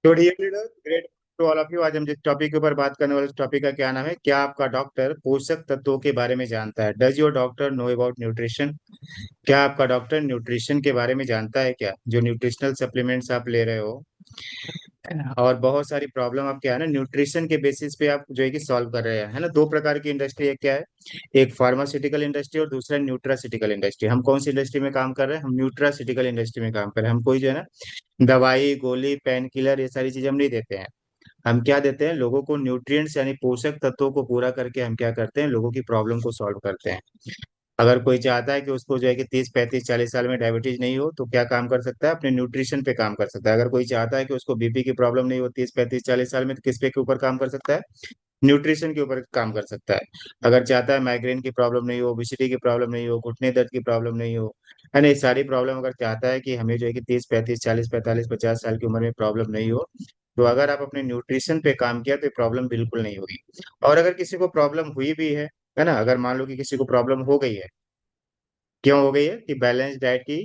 तो dear leader, great to all of you. आज हम जिस टॉपिक के ऊपर बात करने वाले, उस टॉपिक का क्या नाम है? क्या आपका डॉक्टर पोषक तत्वों के बारे में जानता है? Does your doctor know about nutrition? क्या आपका डॉक्टर न्यूट्रिशन के बारे में जानता है? क्या जो न्यूट्रिशनल सप्लीमेंट्स आप ले रहे हो और बहुत सारी प्रॉब्लम आप क्या है ना, न्यूट्रिशन के बेसिस पे आप जो है कि सॉल्व कर रहे हैं, है ना। दो प्रकार की इंडस्ट्री है, क्या है? एक फार्मास्यूटिकल इंडस्ट्री और दूसरा न्यूट्रासिटिकल इंडस्ट्री। हम कौन सी इंडस्ट्री में काम कर रहे हैं? हम न्यूट्रासिटिकल इंडस्ट्री में काम कर रहे हैं। हम कोई जो है ना दवाई गोली पेन किलर ये सारी चीजें हम नहीं देते हैं। हम क्या देते हैं? लोगों को न्यूट्रिएंट्स यानी पोषक तत्वों को पूरा करके हम क्या करते हैं? लोगों की प्रॉब्लम को सॉल्व करते हैं। अगर कोई चाहता है कि उसको जो है कि 30 35 40 साल में डायबिटीज नहीं हो, तो क्या काम कर सकता है? अपने न्यूट्रिशन पे काम कर सकता है। अगर कोई चाहता है कि उसको बीपी की प्रॉब्लम नहीं हो 30 35 40 साल में, तो किस पे के ऊपर काम कर सकता है? न्यूट्रिशन के ऊपर काम कर सकता है। अगर चाहता है माइग्रेन की प्रॉब्लम नहीं हो, ओबेसिटी की प्रॉब्लम नहीं हो, घुटने दर्द की प्रॉब्लम नहीं हो, है ना, ये सारी प्रॉब्लम अगर चाहता है कि हमें जो है कि 30 35 40 45 50 साल की उम्र में प्रॉब्लम नहीं हो, तो अगर आप अपने न्यूट्रिशन पे काम किया तो ये प्रॉब्लम बिल्कुल नहीं होगी। और अगर किसी को प्रॉब्लम हुई भी है ना, अगर मान लो कि किसी को प्रॉब्लम हो गई है, क्यों हो गई है? कि बैलेंस डाइट की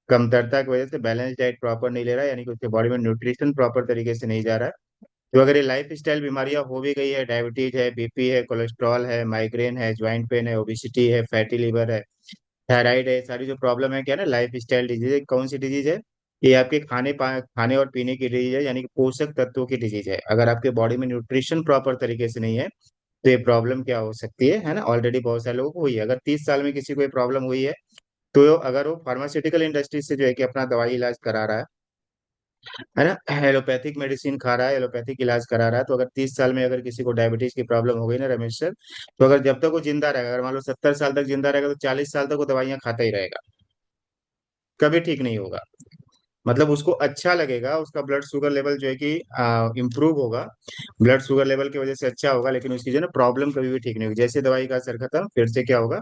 कमतरता की वजह से बैलेंस डाइट प्रॉपर नहीं ले रहा है, यानी कि उसके बॉडी में न्यूट्रिशन प्रॉपर तरीके से नहीं जा रहा है। तो अगर ये लाइफ स्टाइल बीमारियां हो भी गई है, डायबिटीज है, बीपी है, कोलेस्ट्रॉल है, माइग्रेन है, ज्वाइंट पेन है, ओबिसिटी है, फैटी लिवर है, थायराइड है, सारी जो प्रॉब्लम है क्या है ना, लाइफ स्टाइल डिजीज है। कौन सी डिजीज है? ये आपके खाने और पीने की डिजीज है, यानी कि पोषक तत्वों की डिजीज है। अगर आपके बॉडी में न्यूट्रिशन प्रॉपर तरीके से नहीं है, तो ये प्रॉब्लम क्या हो सकती है ना। ऑलरेडी बहुत सारे लोगों को हुई है। अगर 30 साल में किसी को ये प्रॉब्लम हुई है, तो अगर वो फार्मास्यूटिकल इंडस्ट्री से जो है कि अपना दवाई इलाज करा रहा है ना, एलोपैथिक मेडिसिन खा रहा है, एलोपैथिक इलाज करा रहा है, तो अगर 30 साल में अगर किसी को डायबिटीज की प्रॉब्लम हो गई ना रमेश सर, तो अगर जब तक वो जिंदा रहेगा, अगर मान लो 70 साल तक जिंदा रहेगा, तो 40 साल तक वो दवाइयां खाता ही रहेगा, कभी ठीक नहीं होगा। मतलब उसको अच्छा लगेगा, उसका ब्लड शुगर लेवल जो है कि इम्प्रूव होगा, ब्लड शुगर लेवल की वजह से अच्छा होगा, लेकिन उसकी जो है ना प्रॉब्लम कभी भी ठीक नहीं होगी। जैसे दवाई का असर खत्म, फिर से क्या होगा?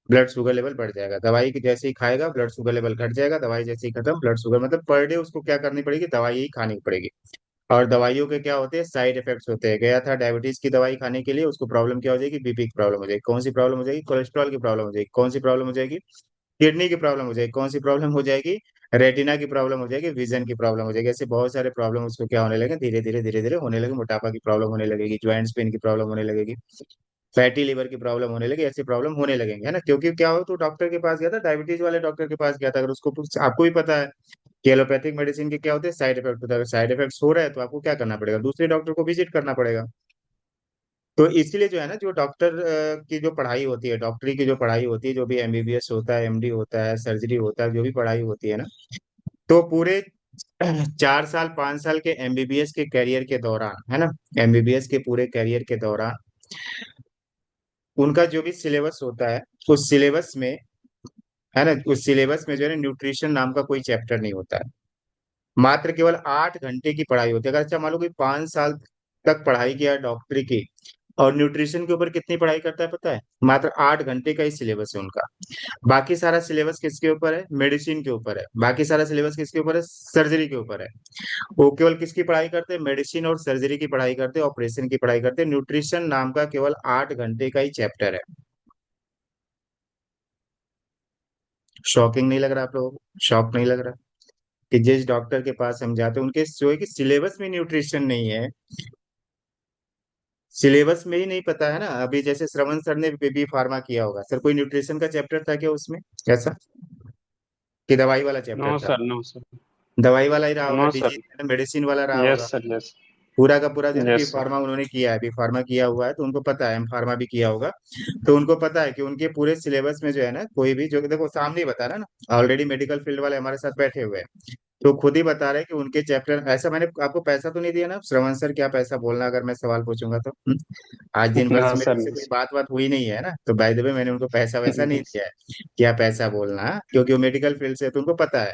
ब्लड शुगर लेवल बढ़ जाएगा। दवाई की जैसे ही खाएगा ब्लड शुगर लेवल घट जाएगा, दवाई जैसे ही खत्म ब्लड शुगर, मतलब पर डे उसको क्या करनी पड़ेगी? दवाई ही खानी पड़ेगी। और दवाइयों के क्या होते हैं? साइड इफेक्ट्स होते हैं। गया था डायबिटीज की दवाई खाने के लिए, उसको प्रॉब्लम क्या हो जाएगी? बीपी की प्रॉब्लम हो जाएगी। कौन सी प्रॉब्लम हो जाएगी? कोलेस्ट्रॉल की प्रॉब्लम हो जाएगी। कौन सी प्रॉब्लम हो जाएगी? किडनी की प्रॉब्लम हो जाएगी। कौन सी प्रॉब्लम हो जाएगी? रेटिना की प्रॉब्लम हो जाएगी, विजन की प्रॉब्लम हो जाएगी। ऐसे बहुत सारे प्रॉब्लम उसको क्या होने लगे? धीरे धीरे धीरे धीरे होने लगे। मोटापा की प्रॉब्लम होने लगेगी, ज्वाइंट्स पेन की प्रॉब्लम होने लगेगी, फैटी लिवर की प्रॉब्लम होने लगी, ऐसी प्रॉब्लम होने लगेंगे, है ना। क्योंकि क्या हो, तो डॉक्टर के पास गया था, डायबिटीज वाले डॉक्टर के पास गया था। अगर उसको आपको भी पता है कि एलोपैथिक मेडिसिन के क्या होते हैं? साइड इफेक्ट होता है। अगर साइड इफेक्ट्स हो रहे हैं, तो आपको क्या करना पड़ेगा? दूसरे डॉक्टर को विजिट करना पड़ेगा। तो इसीलिए जो है ना, जो डॉक्टर की जो पढ़ाई होती है, डॉक्टरी की जो पढ़ाई होती है, जो भी एमबीबीएस होता है, एमडी होता है, सर्जरी होता है, जो भी पढ़ाई होती है ना, तो पूरे 4 साल 5 साल के एमबीबीएस के करियर के दौरान, है ना, एमबीबीएस के पूरे करियर के दौरान उनका जो भी सिलेबस होता है, उस सिलेबस में, है ना, उस सिलेबस में जो है ना न्यूट्रिशन नाम का कोई चैप्टर नहीं होता है। मात्र केवल 8 घंटे की पढ़ाई होती है। अगर अच्छा मान लो कि 5 साल तक पढ़ाई किया है डॉक्टरी की, और न्यूट्रिशन के ऊपर कितनी पढ़ाई करता है पता है? मात्र 8 घंटे का ही सिलेबस है उनका। बाकी सारा सिलेबस किसके ऊपर है? मेडिसिन के ऊपर है। बाकी सारा सिलेबस किसके ऊपर है? सर्जरी के ऊपर है। वो केवल किसकी पढ़ाई करते हैं? मेडिसिन और सर्जरी की पढ़ाई करते हैं, ऑपरेशन की पढ़ाई करते हैं। न्यूट्रिशन नाम का केवल 8 घंटे का ही चैप्टर है। शॉकिंग नहीं लग रहा आप लोगों को? शॉक नहीं लग रहा कि जिस डॉक्टर के पास हम जाते हैं, उनके जो है कि सिलेबस में न्यूट्रिशन नहीं है, सिलेबस में ही नहीं पता है ना। अभी जैसे श्रवण सर ने बी फार्मा किया होगा, सर कोई न्यूट्रिशन का चैप्टर था क्या उसमें? ऐसा कि दवाई वाला नो चैप्टर था? Sir, no sir. दवाई वाला ही रहा होगा, नो डिजीज सर। मेडिसिन वाला रहा होगा। Yes sir, yes. पूरा का पूरा जो है ना बी यस सर। फार्मा उन्होंने किया है, बी फार्मा किया हुआ है, तो उनको पता है। एम फार्मा भी किया होगा, तो उनको पता है कि उनके पूरे सिलेबस में जो है ना, कोई भी जो देखो सामने ही बता रहा है ना, ऑलरेडी मेडिकल फील्ड वाले हमारे साथ बैठे हुए हैं, तो खुद ही बता रहे हैं कि उनके चैप्टर ऐसा। मैंने आपको पैसा तो नहीं दिया ना श्रवण सर? क्या पैसा बोलना अगर मैं सवाल पूछूंगा तो? आज दिन भर नो से मेरे सर, से नो कोई सर। बात बात हुई नहीं है ना, तो बाय द वे मैंने उनको पैसा वैसा नहीं दिया है। क्या पैसा बोलना, क्योंकि वो मेडिकल फील्ड से है, तो उनको पता है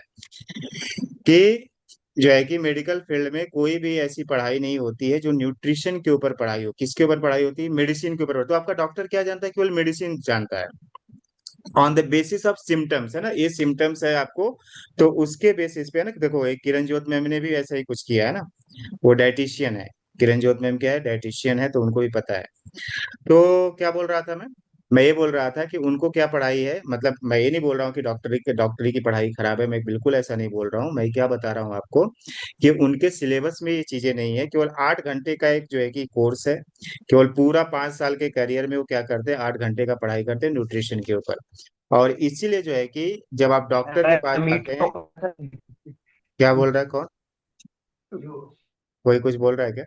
कि जो है कि मेडिकल फील्ड में कोई भी ऐसी पढ़ाई नहीं होती है जो न्यूट्रिशन के ऊपर पढ़ाई हो। किसके ऊपर पढ़ाई होती है? मेडिसिन के ऊपर। तो आपका डॉक्टर क्या जानता है? केवल मेडिसिन जानता है, on the basis of symptoms, है ना। ये सिम्टम्स है आपको, तो उसके बेसिस पे है ना। देखो एक किरण ज्योत मैम ने भी ऐसा ही कुछ किया है ना, वो डाइटिशियन है। किरण ज्योत मैम क्या है? डाइटिशियन है, तो उनको भी पता है। तो क्या बोल रहा था मैं? मैं ये बोल रहा था कि उनको क्या पढ़ाई है, मतलब मैं ये नहीं बोल रहा हूँ कि डॉक्टरी की पढ़ाई खराब है, मैं बिल्कुल ऐसा नहीं बोल रहा हूँ। मैं क्या बता रहा हूँ आपको कि उनके सिलेबस में ये चीजें नहीं है। केवल 8 घंटे का एक जो है कि कोर्स है, केवल पूरा 5 साल के करियर में वो क्या करते हैं, 8 घंटे का पढ़ाई करते हैं न्यूट्रिशन के ऊपर। और इसीलिए जो है कि जब आप डॉक्टर के पास मीट जाते हैं। तो क्या बोल रहा है कौन? कोई कुछ बोल रहा है क्या?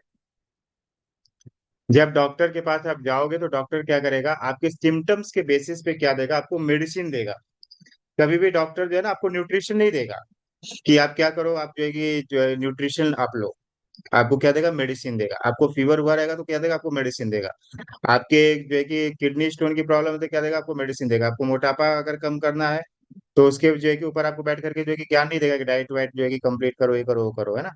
जब डॉक्टर के पास आप जाओगे तो डॉक्टर क्या करेगा, आपके सिम्टम्स के बेसिस पे क्या देगा, आपको मेडिसिन देगा। कभी भी डॉक्टर जो है ना आपको न्यूट्रिशन नहीं देगा कि आप क्या करो, आप जो है कि जो है न्यूट्रिशन आप लो। आपको क्या देगा, मेडिसिन देगा। आपको फीवर हुआ रहेगा तो क्या देगा, आपको मेडिसिन देगा। आपके जो है कि किडनी स्टोन की प्रॉब्लम है तो क्या देगा, आपको मेडिसिन देगा। आपको मोटापा अगर कम करना है तो उसके जो है कि ऊपर आपको बैठ करके जो है कि ज्ञान नहीं देगा कि डाइट वाइट जो है कि कंप्लीट करो, ये करो वो करो, है ना।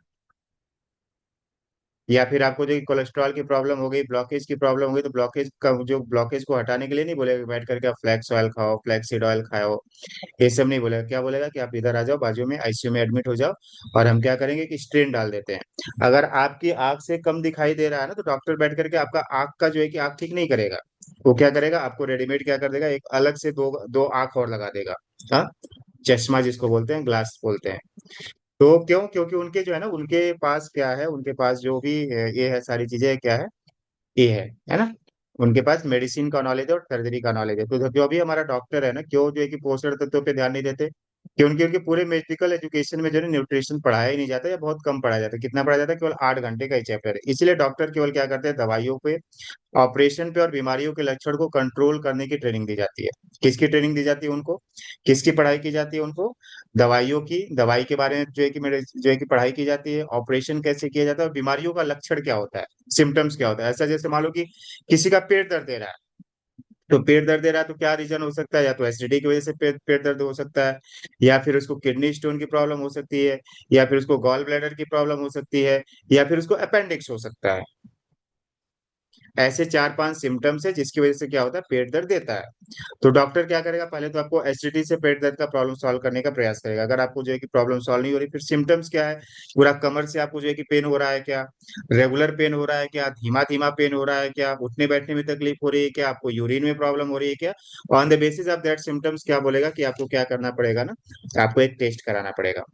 या फिर आपको जो कोलेस्ट्रॉल की प्रॉब्लम हो गई, ब्लॉकेज की प्रॉब्लम हो गई, तो ब्लॉकेज का जो ब्लॉकेज को हटाने के लिए नहीं बोलेगा कि बैठ करके आप फ्लैक्स ऑयल खाओ, फ्लैक्सीड ऑयल खाओ। ये सब नहीं बोलेगा। क्या बोलेगा कि आप इधर आ जाओ, बाजू में आईसीयू में एडमिट हो जाओ, और हम क्या करेंगे कि स्ट्रेन डाल देते हैं। अगर आपकी आंख से कम दिखाई दे रहा है ना तो डॉक्टर बैठ करके आपका आंख का जो है कि आंख ठीक नहीं करेगा। वो क्या करेगा, आपको रेडीमेड क्या कर देगा, एक अलग से दो दो आंख और लगा देगा। हाँ, चश्मा जिसको बोलते हैं, ग्लास बोलते हैं। तो क्यों, क्योंकि उनके जो है ना, उनके पास क्या है, उनके पास जो भी ये है सारी चीजें क्या है, ये है ना। उनके पास मेडिसिन का नॉलेज है और सर्जरी का नॉलेज है। तो जो भी हमारा डॉक्टर है ना, क्यों जो है कि पोषण तत्वों पे ध्यान नहीं देते, कि उनके उनके पूरे मेडिकल एजुकेशन में जो है न्यूट्रिशन पढ़ाया ही नहीं जाता या बहुत कम पढ़ाया जाता है। कितना पढ़ाया जाता है, केवल 8 घंटे का ही चैप्टर है। इसीलिए डॉक्टर केवल क्या करते हैं, दवाइयों पे, ऑपरेशन पे और बीमारियों के लक्षण को कंट्रोल करने की ट्रेनिंग दी जाती है। किसकी ट्रेनिंग दी जाती है उनको, किसकी पढ़ाई की जाती है उनको? दवाइयों की, दवाई के बारे में जो है कि मेरे जो है कि पढ़ाई की जाती है। ऑपरेशन कैसे किया जाता है और बीमारियों का लक्षण क्या होता है, सिम्टम्स क्या होता है। ऐसा जैसे मान लो कि किसी का पेट दर्द दे रहा है, तो पेट दर्द दे रहा है तो क्या रीजन हो सकता है, या तो एसिडिटी की वजह से पेट दर्द हो सकता है, या फिर उसको किडनी स्टोन की प्रॉब्लम हो सकती है, या फिर उसको गॉल ब्लैडर की प्रॉब्लम हो सकती है, या फिर उसको अपेंडिक्स हो सकता है। ऐसे 4-5 सिम्टम्स है जिसकी वजह से क्या होता है, पेट दर्द देता है। तो डॉक्टर क्या करेगा, पहले तो आपको एसिडिटी से पेट दर्द का प्रॉब्लम सॉल्व करने का प्रयास करेगा। अगर आपको जो है कि प्रॉब्लम सॉल्व नहीं हो रही, फिर सिम्टम्स क्या है, पूरा कमर से आपको जो है कि पेन हो रहा है क्या, रेगुलर पेन हो रहा है क्या, धीमा धीमा पेन हो रहा है क्या, उठने बैठने में तकलीफ हो रही है क्या, आपको यूरिन में प्रॉब्लम हो रही है क्या। On the basis of that symptoms क्या बोलेगा कि आपको क्या करना पड़ेगा ना, आपको एक टेस्ट कराना पड़ेगा।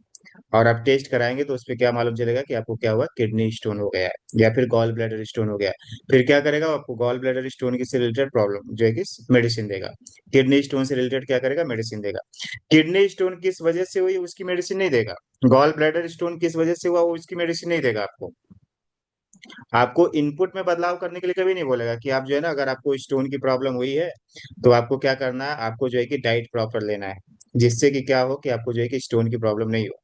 और आप टेस्ट कराएंगे तो उसपे क्या मालूम चलेगा कि आपको क्या हुआ, किडनी स्टोन हो गया है या फिर गॉल ब्लैडर स्टोन हो गया है। फिर क्या करेगा, वो आपको गॉल ब्लैडर स्टोन की से रिलेटेड प्रॉब्लम जो है कि मेडिसिन देगा। किडनी स्टोन से रिलेटेड क्या करेगा, मेडिसिन देगा। किडनी स्टोन किस वजह से हुई उसकी मेडिसिन नहीं देगा। गॉल ब्लैडर स्टोन किस वजह से हुआ वो उसकी मेडिसिन नहीं देगा आपको। आपको इनपुट में बदलाव करने के लिए कभी नहीं बोलेगा कि आप जो है ना, अगर आपको स्टोन की प्रॉब्लम हुई है तो आपको क्या करना है, आपको जो है कि डाइट प्रॉपर लेना है, जिससे कि क्या हो कि आपको जो है कि स्टोन की प्रॉब्लम नहीं हो।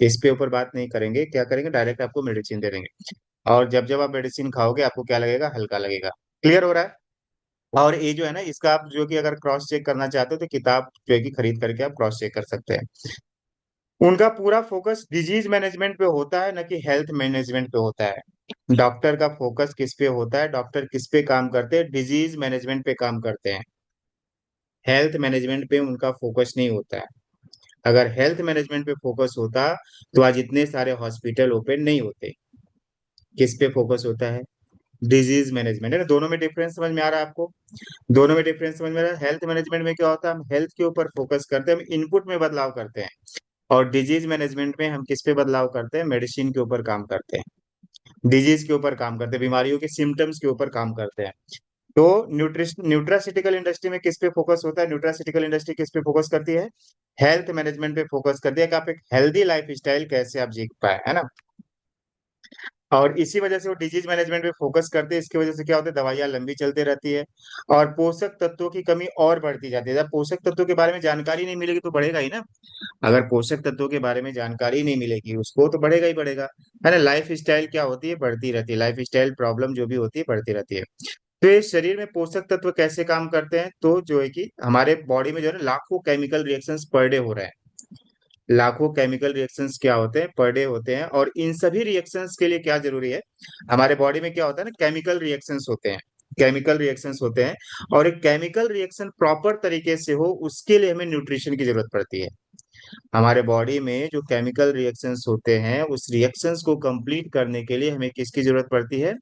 इस पे ऊपर बात नहीं करेंगे, क्या करेंगे, डायरेक्ट आपको मेडिसिन दे देंगे। और जब जब आप मेडिसिन खाओगे आपको क्या लगेगा, हल्का लगेगा। क्लियर हो रहा है? और ये जो है ना, इसका आप जो कि अगर क्रॉस चेक करना चाहते हो तो किताब जो है कि खरीद करके आप क्रॉस चेक कर सकते हैं। उनका पूरा फोकस डिजीज मैनेजमेंट पे होता है, न कि हेल्थ मैनेजमेंट पे होता है। डॉक्टर का फोकस किस पे होता है, डॉक्टर किस पे काम करते हैं, डिजीज मैनेजमेंट पे काम करते हैं। हेल्थ मैनेजमेंट पे उनका फोकस नहीं होता है। अगर हेल्थ मैनेजमेंट पे फोकस होता तो आज इतने सारे हॉस्पिटल ओपन नहीं होते। किस पे फोकस होता है, डिजीज मैनेजमेंट, है ना। दोनों में डिफरेंस समझ में आ रहा है आपको? दोनों में डिफरेंस समझ में आ रहा है। हेल्थ मैनेजमेंट में क्या होता है, हम हेल्थ के ऊपर फोकस करते हैं, हम इनपुट में बदलाव करते हैं। और डिजीज मैनेजमेंट में हम किस पे बदलाव करते हैं, मेडिसिन के ऊपर काम करते हैं, डिजीज के ऊपर काम करते हैं, बीमारियों के सिम्टम्स के ऊपर काम करते हैं। तो न्यूट्रासिटिकल इंडस्ट्री में किस पे फोकस होता है, न्यूट्रासिटिकल इंडस्ट्री किस पे फोकस करती है, हेल्थ मैनेजमेंट पे फोकस करती है कि आप एक हेल्दी लाइफ स्टाइल कैसे आप जी पाए, है ना। और इसी वजह से वो डिजीज मैनेजमेंट पे फोकस करते हैं। इसकी वजह से क्या होता है, दवाइयाँ लंबी चलती रहती है और पोषक तत्वों की कमी और बढ़ती जाती है। जब पोषक तत्वों के बारे में जानकारी नहीं मिलेगी तो बढ़ेगा ही ना। अगर पोषक तत्वों के बारे में जानकारी नहीं मिलेगी उसको तो बढ़ेगा ही बढ़ेगा, है ना। लाइफ स्टाइल क्या होती है, बढ़ती रहती है। लाइफ स्टाइल प्रॉब्लम जो भी होती है बढ़ती रहती है। तो ये शरीर में पोषक तत्व कैसे काम करते हैं, तो जो है कि हमारे बॉडी में जो है ना, लाखों केमिकल रिएक्शंस पर डे हो रहे हैं। लाखों केमिकल रिएक्शंस क्या होते हैं, पर डे होते हैं। और इन सभी रिएक्शंस के लिए क्या जरूरी है, हमारे बॉडी में क्या होता है ना, केमिकल रिएक्शंस होते हैं। केमिकल रिएक्शंस होते हैं। और एक केमिकल रिएक्शन प्रॉपर तरीके से हो उसके लिए हमें न्यूट्रिशन की जरूरत पड़ती है। हमारे बॉडी में जो केमिकल रिएक्शंस होते हैं उस रिएक्शंस को कंप्लीट करने के लिए हमें किसकी जरूरत पड़ती है,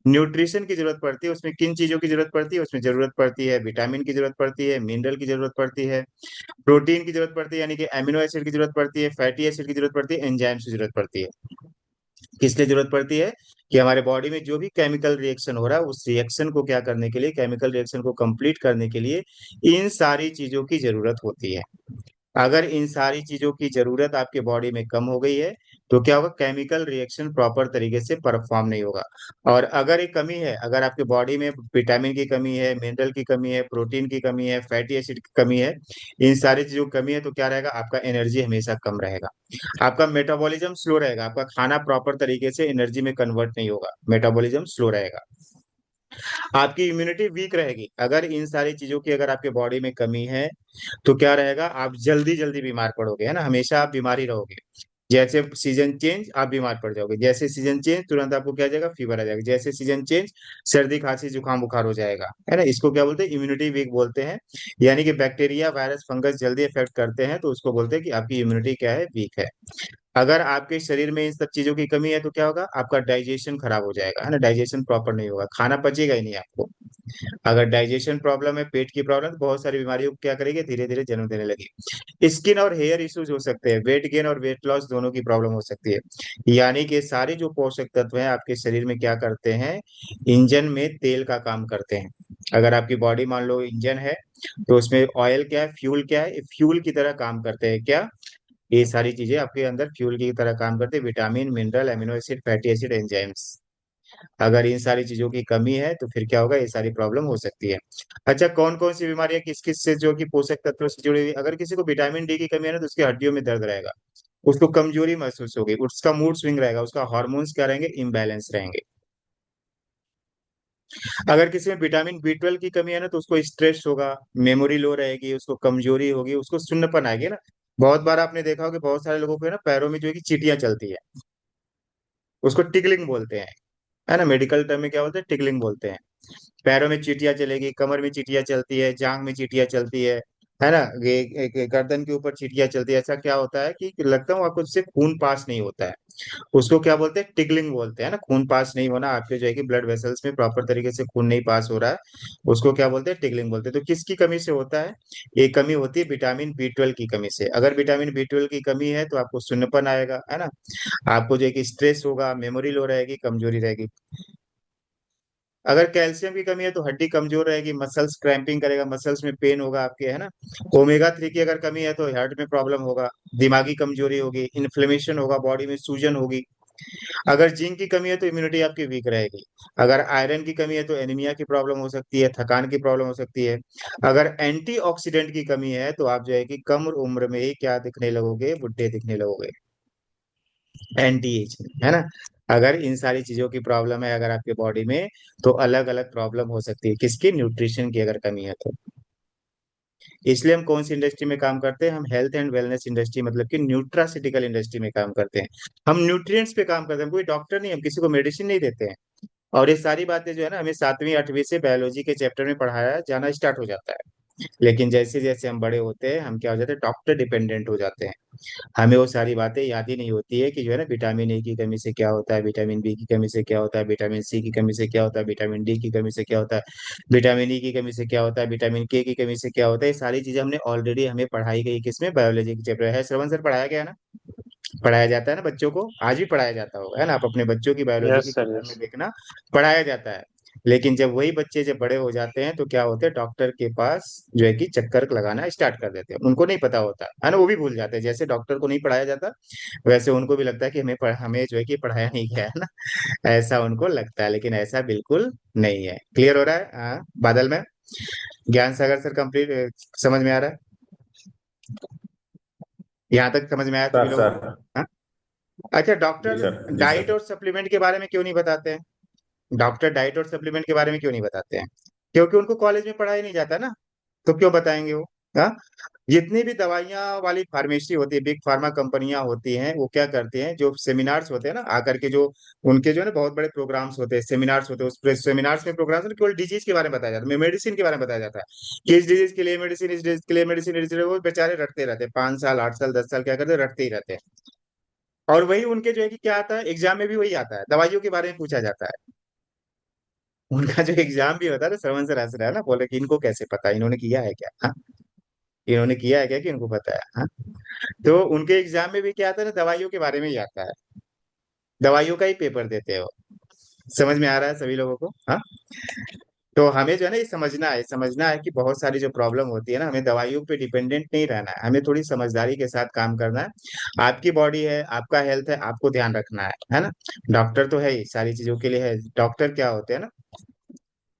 न्यूट्रिशन की जरूरत पड़ती है, उसमें किन चीजों की जरूरत पड़ती है? उसमें जरूरत पड़ती है विटामिन की जरूरत पड़ती है, मिनरल की जरूरत पड़ती है, प्रोटीन की जरूरत पड़ती है यानी कि एमिनो एसिड की जरूरत पड़ती है, फैटी एसिड की जरूरत पड़ती है, एंजाइम्स की जरूरत पड़ती है। किस लिए जरूरत पड़ती है? कि हमारे बॉडी में जो भी केमिकल रिएक्शन हो रहा है उस रिएक्शन को क्या करने के लिए, केमिकल रिएक्शन को कंप्लीट करने के लिए इन सारी चीजों की जरूरत होती है। अगर इन सारी चीजों की जरूरत आपके बॉडी में कम हो गई है तो क्या होगा? केमिकल रिएक्शन प्रॉपर तरीके से परफॉर्म नहीं होगा। और अगर एक कमी है, अगर आपके बॉडी में विटामिन की कमी है, मिनरल की कमी है, प्रोटीन की कमी है, फैटी एसिड की कमी है, इन सारी चीजों की कमी है, तो क्या रहेगा? आपका एनर्जी हमेशा कम रहेगा, आपका मेटाबॉलिज्म स्लो रहेगा, आपका खाना प्रॉपर तरीके से एनर्जी में कन्वर्ट नहीं होगा, मेटाबॉलिज्म स्लो रहेगा, आपकी इम्यूनिटी वीक रहेगी। अगर इन सारी चीजों की अगर आपके बॉडी में कमी है तो क्या रहेगा? आप जल्दी जल्दी बीमार पड़ोगे, है ना, हमेशा आप बीमार ही रहोगे। जैसे सीजन चेंज आप बीमार पड़ जाओगे, जैसे सीजन चेंज तुरंत आपको क्या आ जाएगा? फीवर आ जाएगा, जैसे सीजन चेंज सर्दी खांसी जुकाम बुखार हो जाएगा, है ना। इसको क्या बोलते हैं? इम्यूनिटी वीक बोलते हैं। यानी कि बैक्टीरिया वायरस फंगस जल्दी इफेक्ट करते हैं तो उसको बोलते हैं कि आपकी इम्यूनिटी क्या है? वीक है। अगर आपके शरीर में इन सब चीजों की कमी है तो क्या होगा? आपका डाइजेशन खराब हो जाएगा, है ना, डाइजेशन प्रॉपर नहीं होगा, खाना पचेगा ही नहीं आपको। अगर डाइजेशन प्रॉब्लम है, पेट की प्रॉब्लम, तो बहुत सारी बीमारियों को क्या करेगी? धीरे धीरे जन्म देने लगी। स्किन और हेयर इश्यूज हो सकते हैं, वेट गेन और वेट लॉस दोनों की प्रॉब्लम हो सकती है। यानी कि सारे जो पोषक तत्व हैं आपके शरीर में क्या करते हैं? इंजन में तेल का काम करते हैं। अगर आपकी बॉडी मान लो इंजन है तो उसमें ऑयल क्या है? फ्यूल क्या है? फ्यूल की तरह काम करते हैं क्या? ये सारी चीजें आपके अंदर फ्यूल की तरह काम करते हैं, vitamin mineral amino acid fatty acid enzymes. अगर इन सारी चीजों की कमी है तो फिर क्या होगा? ये सारी प्रॉब्लम हो सकती है। अच्छा, कौन कौन सी बीमारियां किस किस से जो कि पोषक तत्वों से जुड़ी हुई? अगर किसी को विटामिन डी की कमी है ना तो उसकी हड्डियों में दर्द रहेगा, उसको कमजोरी महसूस होगी, उसका मूड स्विंग रहेगा, उसका हार्मोन्स क्या रहेंगे? इम्बैलेंस रहेंगे। अगर किसी में विटामिन बी ट्वेल्व की कमी है ना तो उसको स्ट्रेस होगा, मेमोरी लो रहेगी, उसको कमजोरी होगी, उसको सुन्नपन आएगी ना। बहुत बार आपने देखा होगा कि बहुत सारे लोगों को है ना पैरों में जो है कि चींटियां चलती है, उसको टिकलिंग बोलते हैं, है ना, मेडिकल टर्म में क्या बोलते हैं? टिकलिंग बोलते हैं। पैरों में चींटियां चलेगी, कमर में चींटियां चलती है, जांग में चींटियां चलती है ना, गर्दन के ऊपर चींटियां चलती है। ऐसा क्या होता है कि लगता है आपको उससे खून पास नहीं होता है, उसको क्या बोलते हैं? टिगलिंग बोलते हैं ना, खून पास नहीं होना, आपके जो है कि ब्लड वेसल्स में प्रॉपर तरीके से खून नहीं पास हो रहा है, उसको क्या बोलते हैं? टिगलिंग बोलते हैं। तो किसकी कमी से होता है? ये कमी होती है विटामिन बी ट्वेल्व की कमी से। अगर विटामिन बी ट्वेल्व की कमी है तो आपको सुन्नपन आएगा, है ना, आपको जो है कि स्ट्रेस होगा, मेमोरी लो रहेगी, कमजोरी रहेगी। अगर कैल्शियम की कमी है तो हड्डी कमजोर रहेगी, मसल्स क्रैम्पिंग करेगा, मसल्स में पेन होगा आपके, है ना। ओमेगा थ्री की अगर कमी है तो हार्ट में प्रॉब्लम होगा, दिमागी कमजोरी होगी, इन्फ्लेमेशन होगा, बॉडी में सूजन होगी। अगर जिंक की कमी है तो इम्यूनिटी आपकी वीक रहेगी। अगर आयरन की कमी है तो एनीमिया की प्रॉब्लम हो सकती है, थकान की प्रॉब्लम हो सकती है। अगर एंटीऑक्सीडेंट की कमी है तो आप जो है कि कम उम्र में ही क्या दिखने लगोगे? बुढ़े दिखने लगोगे, एंटी एज, है ना। अगर इन सारी चीजों की प्रॉब्लम है अगर आपके बॉडी में तो अलग अलग प्रॉब्लम हो सकती है। किसकी? न्यूट्रिशन की अगर कमी है तो। इसलिए हम कौन सी इंडस्ट्री में काम करते हैं? हम हेल्थ एंड वेलनेस इंडस्ट्री मतलब कि न्यूट्रासिटिकल इंडस्ट्री में काम करते हैं। हम न्यूट्रिएंट्स पे काम करते हैं, हम कोई डॉक्टर नहीं, हम किसी को मेडिसिन नहीं देते हैं। और ये सारी बातें जो है ना हमें 7वीं 8वीं से बायोलॉजी के चैप्टर में पढ़ाया जाना स्टार्ट हो जाता है। लेकिन जैसे जैसे हम बड़े होते हैं हम क्या हो जाते हैं? डॉक्टर डिपेंडेंट हो जाते हैं। हमें वो सारी बातें याद ही नहीं होती है कि जो है ना विटामिन ए की कमी से क्या होता है, विटामिन बी की कमी से क्या होता है, विटामिन सी की कमी से क्या होता है, विटामिन डी की कमी से क्या होता है, विटामिन ई की कमी से क्या होता है, विटामिन के की कमी से क्या होता है। ये सारी चीजें हमने ऑलरेडी हमें पढ़ाई गई किसमें? बायोलॉजी के चैप्टर है। श्रवण सर पढ़ाया गया ना, पढ़ाया जाता है ना बच्चों को, आज भी पढ़ाया जाता होगा, है ना, आप अपने बच्चों की बायोलॉजी की यस सर, किताब में यस। देखना, पढ़ाया जाता है। लेकिन जब वही बच्चे जब बड़े हो जाते हैं तो क्या होते हैं? डॉक्टर के पास जो है कि चक्कर लगाना स्टार्ट कर देते हैं, उनको नहीं पता होता है ना, वो भी भूल जाते हैं। जैसे डॉक्टर को नहीं पढ़ाया जाता वैसे उनको भी लगता है कि हमें जो है कि पढ़ाया नहीं गया है ना, ऐसा उनको लगता है, लेकिन ऐसा बिल्कुल नहीं है। क्लियर हो रहा है? हाँ, बादल में ज्ञान सागर सर कंप्लीट समझ में आ रहा है? यहाँ तक समझ में आया सभी सर लोगों सर। को? हाँ? अच्छा, जी डॉक्टर सर, जी डाइट सर। और सप्लीमेंट के बारे में क्यों नहीं बताते हैं? डॉक्टर डाइट और सप्लीमेंट के बारे में क्यों नहीं बताते हैं? क्योंकि उनको कॉलेज में पढ़ाया नहीं जाता ना, तो क्यों बताएंगे वो? हाँ, जितनी भी दवाइयाँ वाली फार्मेसी होती है, बिग फार्मा कंपनियां होती हैं, वो क्या करती हैं? जो सेमिनार्स होते हैं ना आकर के, जो उनके जो है ना बहुत बड़े प्रोग्राम्स होते हैं, सेमिनार्स होते हैं, उस सेमिनार्स में प्रोग्राम्स में केवल डिजीज के बारे में बताया जाता है, मेडिसिन के बारे में बताया जाता है कि इस डिजीज के लिए मेडिसिन, इस डिजीज के लिए मेडिसिन, वो बेचारे रटते रहते हैं, 5 साल 8 साल 10 साल क्या करते हैं? रटते ही रहते हैं। और वही उनके जो है कि क्या आता है एग्जाम में भी वही आता है, दवाइयों के बारे में पूछा जाता है। उनका जो एग्जाम भी होता है ना, श्रवण सर हंस रहा है ना, बोले कि इनको कैसे पता, इन्होंने किया है क्या? हाँ? इन्होंने किया है क्या कि इनको पता है? हाँ? तो उनके एग्जाम में भी क्या आता है ना, दवाइयों के बारे में ही आता है। दवाइयों का ही पेपर देते हो। समझ में आ रहा है सभी लोगों को? हाँ। तो हमें जो है ना ये समझना है कि बहुत सारी जो प्रॉब्लम होती है ना, हमें दवाइयों पे डिपेंडेंट नहीं रहना है, हमें थोड़ी समझदारी के साथ काम करना है। आपकी बॉडी है, आपका हेल्थ है, आपको ध्यान रखना है ना। डॉक्टर तो है ही, सारी चीजों के लिए है। डॉक्टर क्या होते हैं ना,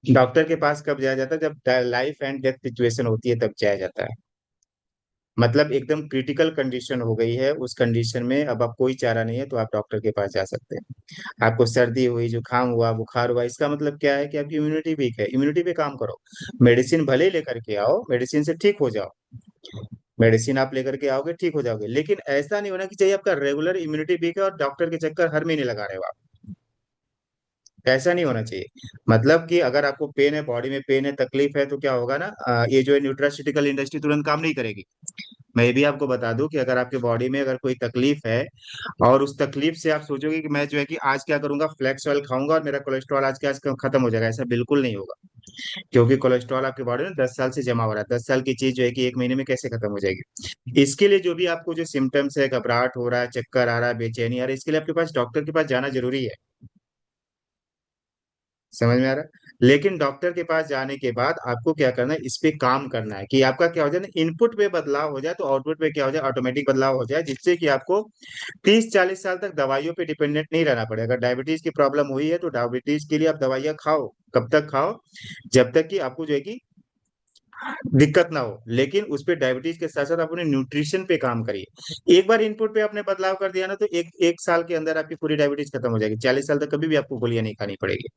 डॉक्टर के पास कब जाया जाता है, जब लाइफ एंड डेथ सिचुएशन होती है तब जाया जाता है। मतलब एकदम क्रिटिकल कंडीशन हो गई है, उस कंडीशन में अब आप कोई चारा नहीं है तो आप डॉक्टर के पास जा सकते हैं। आपको सर्दी हुई, जुकाम हुआ, बुखार हुआ, इसका मतलब क्या है कि आपकी इम्यूनिटी वीक है, इम्यूनिटी पे काम करो। मेडिसिन भले ही लेकर के आओ, मेडिसिन से ठीक हो जाओ। मेडिसिन आप लेकर के आओगे ठीक हो जाओगे, लेकिन ऐसा नहीं होना कि चाहिए आपका रेगुलर इम्यूनिटी वीक है और डॉक्टर के चक्कर हर महीने लगा रहे हो आप। ऐसा नहीं होना चाहिए। मतलब कि अगर आपको पेन है, बॉडी में पेन है, तकलीफ है, तो क्या होगा ना, ये जो है न्यूट्रास्यूटिकल इंडस्ट्री तुरंत काम नहीं करेगी। मैं ये भी आपको बता दूं कि अगर आपके बॉडी में अगर कोई तकलीफ है और उस तकलीफ से आप सोचोगे कि मैं जो है कि आज क्या करूंगा, फ्लैक्स ऑयल खाऊंगा और मेरा कोलेस्ट्रॉल आज के आज खत्म हो जाएगा, ऐसा बिल्कुल नहीं होगा। क्योंकि कोलेस्ट्रॉल आपकी बॉडी में 10 साल से जमा हो रहा है, 10 साल की चीज जो है कि एक महीने में कैसे खत्म हो जाएगी। इसके लिए जो भी आपको जो सिम्टम्स है, घबराहट हो रहा है, चक्कर आ रहा है, बेचैनी आ रहा है, इसके लिए आपके पास डॉक्टर के पास जाना जरूरी है। समझ में आ रहा है? लेकिन डॉक्टर के पास जाने के बाद आपको क्या करना है, इस पे काम करना है कि आपका क्या हो जाए ना, इनपुट पे बदलाव हो जाए तो आउटपुट पे क्या हो जाए, ऑटोमेटिक बदलाव हो जाए, जिससे कि आपको 30-40 साल तक दवाइयों पे डिपेंडेंट नहीं रहना पड़े। अगर डायबिटीज की प्रॉब्लम हुई है तो डायबिटीज के लिए आप दवाइयाँ खाओ। कब तक खाओ? जब तक कि आपको जो है कि दिक्कत ना हो। लेकिन उस पे डायबिटीज के साथ साथ आप अपने न्यूट्रिशन पे काम करिए। एक बार इनपुट पे आपने बदलाव कर दिया ना, तो एक एक साल के अंदर आपकी पूरी डायबिटीज खत्म हो जाएगी, 40 साल तक कभी भी आपको गोलियां नहीं खानी पड़ेगी।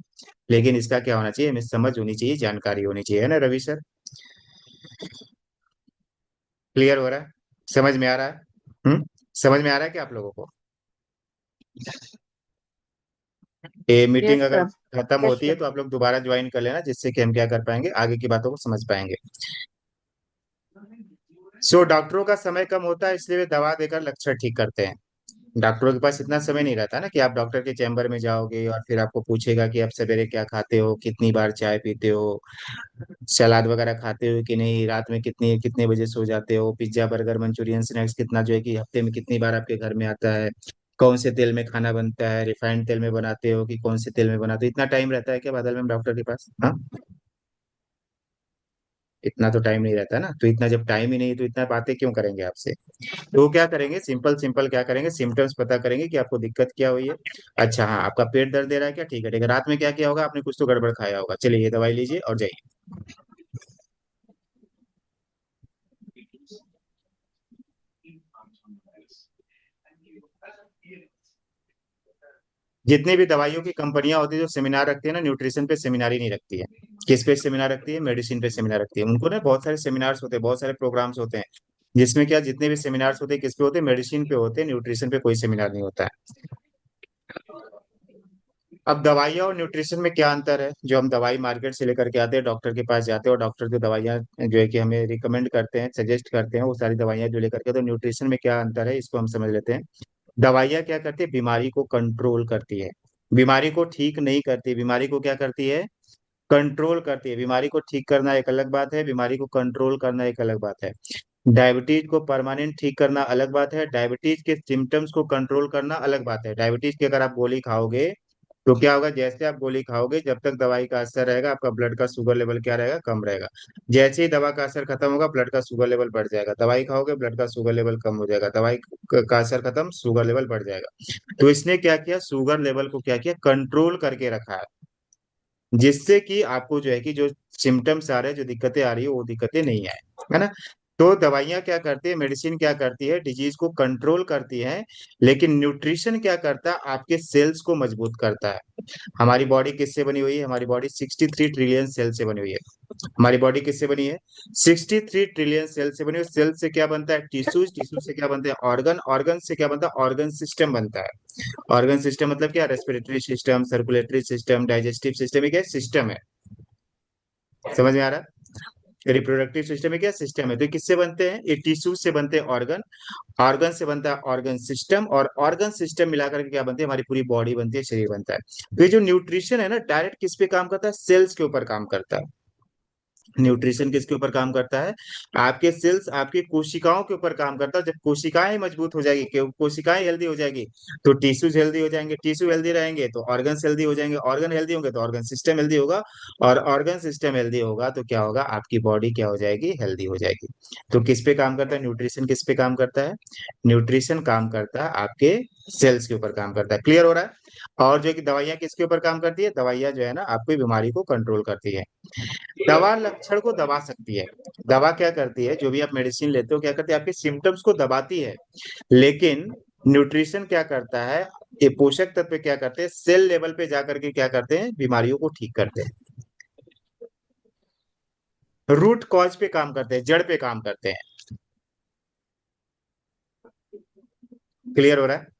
लेकिन इसका क्या होना चाहिए, हमें समझ होनी चाहिए, जानकारी होनी चाहिए, है ना रवि सर? क्लियर हो रहा है? समझ में आ रहा है? समझ में आ रहा है क्या आप लोगों को? ये मीटिंग यस अगर सर। खत्म यस होती है सर। तो आप लोग दोबारा ज्वाइन कर लेना, जिससे कि हम क्या कर पाएंगे, आगे की बातों को समझ पाएंगे। सो डॉक्टरों का समय कम होता है, इसलिए वे दवा देकर लक्षण ठीक करते हैं। डॉक्टरों के पास इतना समय नहीं रहता ना कि आप डॉक्टर के चैम्बर में जाओगे और फिर आपको पूछेगा कि आप सवेरे क्या खाते हो, कितनी बार चाय पीते हो, सलाद वगैरह खाते हो कि नहीं, रात में कितने कितने बजे सो जाते हो, पिज्जा बर्गर मंचूरियन स्नैक्स कितना जो है कि हफ्ते में कितनी बार आपके घर में आता है, कौन से तेल में खाना बनता है, रिफाइंड तेल में बनाते हो कि कौन से तेल में बनाते हो, इतना टाइम रहता है क्या बादल में डॉक्टर के पास? हाँ, इतना तो टाइम नहीं रहता ना। तो इतना जब टाइम ही नहीं तो इतना बातें क्यों करेंगे आपसे? तो वो क्या करेंगे, सिंपल सिंपल क्या करेंगे, सिम्टम्स पता करेंगे कि आपको दिक्कत क्या हुई है। अच्छा हाँ, आपका पेट दर्द दे रहा है क्या, ठीक है ठीक है, रात में क्या किया होगा आपने, कुछ तो गड़बड़ खाया होगा, चलिए ये दवाई लीजिए और जाइए। जितनी भी दवाइयों की कंपनियां होती है जो सेमिनार रखती है ना, न्यूट्रिशन पे सेमिनार ही नहीं रखती है। किस पे सेमिनार रखती है? मेडिसिन पे सेमिनार रखती है। उनको ना बहुत सारे सेमिनार्स होते हैं, बहुत सारे प्रोग्राम्स होते हैं, जिसमें क्या जितने भी सेमिनार्स होते हैं किस पे होते हैं, मेडिसिन पे होते हैं, न्यूट्रिशन पे कोई सेमिनार नहीं होता है। अब दवाइयाँ और न्यूट्रिशन में क्या अंतर है? जो हम दवाई मार्केट से लेकर के आते हैं, डॉक्टर के पास जाते हैं और डॉक्टर जो दवाइयाँ जो है कि हमें रिकमेंड करते हैं, सजेस्ट करते हैं, वो सारी दवाइयाँ जो लेकर के, तो न्यूट्रिशन में क्या अंतर है इसको हम समझ लेते हैं। दवाइयाँ क्या करती है, बीमारी को कंट्रोल करती है, बीमारी को ठीक नहीं करती। बीमारी को क्या करती है? कंट्रोल करती है। बीमारी को ठीक करना एक अलग बात है, बीमारी को कंट्रोल करना एक अलग बात है। डायबिटीज को परमानेंट ठीक करना अलग बात है, डायबिटीज के सिम्टम्स को कंट्रोल करना अलग बात है। डायबिटीज की अगर आप गोली खाओगे तो क्या होगा, जैसे आप गोली खाओगे जब तक दवाई का असर रहेगा, आपका ब्लड का शुगर लेवल क्या रहेगा, कम रहेगा। जैसे ही दवा का असर खत्म होगा, ब्लड का शुगर लेवल बढ़ जाएगा। दवाई खाओगे, ब्लड का शुगर लेवल कम हो जाएगा। दवाई का असर खत्म, शुगर लेवल बढ़ जाएगा। तो इसने क्या किया, शुगर लेवल को क्या किया, कंट्रोल करके रखा है, जिससे कि आपको जो है कि जो सिम्टम्स आ रहे हैं, जो दिक्कतें आ रही है, वो दिक्कतें नहीं आए, है ना। तो दवाइयाँ क्या करती है, मेडिसिन क्या करती है, डिजीज को कंट्रोल करती है। लेकिन न्यूट्रिशन क्या करता है, आपके सेल्स को मजबूत करता है। हमारी बॉडी किससे बनी हुई है? हमारी बॉडी 63 ट्रिलियन सेल से बनी हुई है। हमारी बॉडी किससे बनी है? 63 ट्रिलियन सेल से बनी हुई। सेल से क्या बनता है? टिश्यूज। टिश्यू से क्या बनता है? ऑर्गन। ऑर्गन से क्या बनता है? ऑर्गन सिस्टम बनता है। ऑर्गन सिस्टम मतलब क्या? Respiratory system, circulatory system, digestive system, एक सिस्टम है। समझ में आ रहा है? रिप्रोडक्टिव सिस्टम में क्या सिस्टम है, तो ये किससे बनते हैं, ये टिश्यू से बनते हैं ऑर्गन, ऑर्गन से बनता है ऑर्गन सिस्टम, और ऑर्गन सिस्टम मिलाकर के क्या बनती है, हमारी पूरी बॉडी बनती है, शरीर बनता है। तो ये जो न्यूट्रिशन है ना, डायरेक्ट किस पे काम करता है, सेल्स के ऊपर काम करता है। न्यूट्रिशन किसके ऊपर काम करता है, आपके सेल्स, आपकी कोशिकाओं के ऊपर काम करता है। जब कोशिकाएं मजबूत हो जाएगी, कोशिकाएं हेल्दी हो जाएगी, तो टिश्यूज हेल्दी हो जाएंगे, टिश्यू हेल्दी रहेंगे तो ऑर्गन हेल्दी हो जाएंगे, ऑर्गन हेल्दी होंगे तो ऑर्गन सिस्टम हेल्दी होगा, और ऑर्गन सिस्टम हेल्दी होगा तो क्या होगा, आपकी बॉडी क्या हो जाएगी, हेल्दी हो जाएगी। तो किस पे काम करता है न्यूट्रिशन, किस पे काम करता है, न्यूट्रिशन काम करता है आपके सेल्स के ऊपर काम करता है। क्लियर हो रहा है। और जो है कि दवाइयाँ किसके ऊपर काम करती है, दवाइयाँ जो है ना आपकी बीमारी को कंट्रोल करती है। दवा लक्षण को दबा सकती है। दवा क्या करती है, जो भी आप मेडिसिन लेते हो क्या करती है, आपके सिम्टम्स को दबाती है। लेकिन न्यूट्रिशन क्या करता है, ये पोषक तत्व क्या करते हैं, सेल लेवल पे जाकर के क्या करते हैं, बीमारियों को ठीक करते हैं, रूट कॉज पे काम करते हैं, जड़ पे काम करते हैं। क्लियर हो रहा है।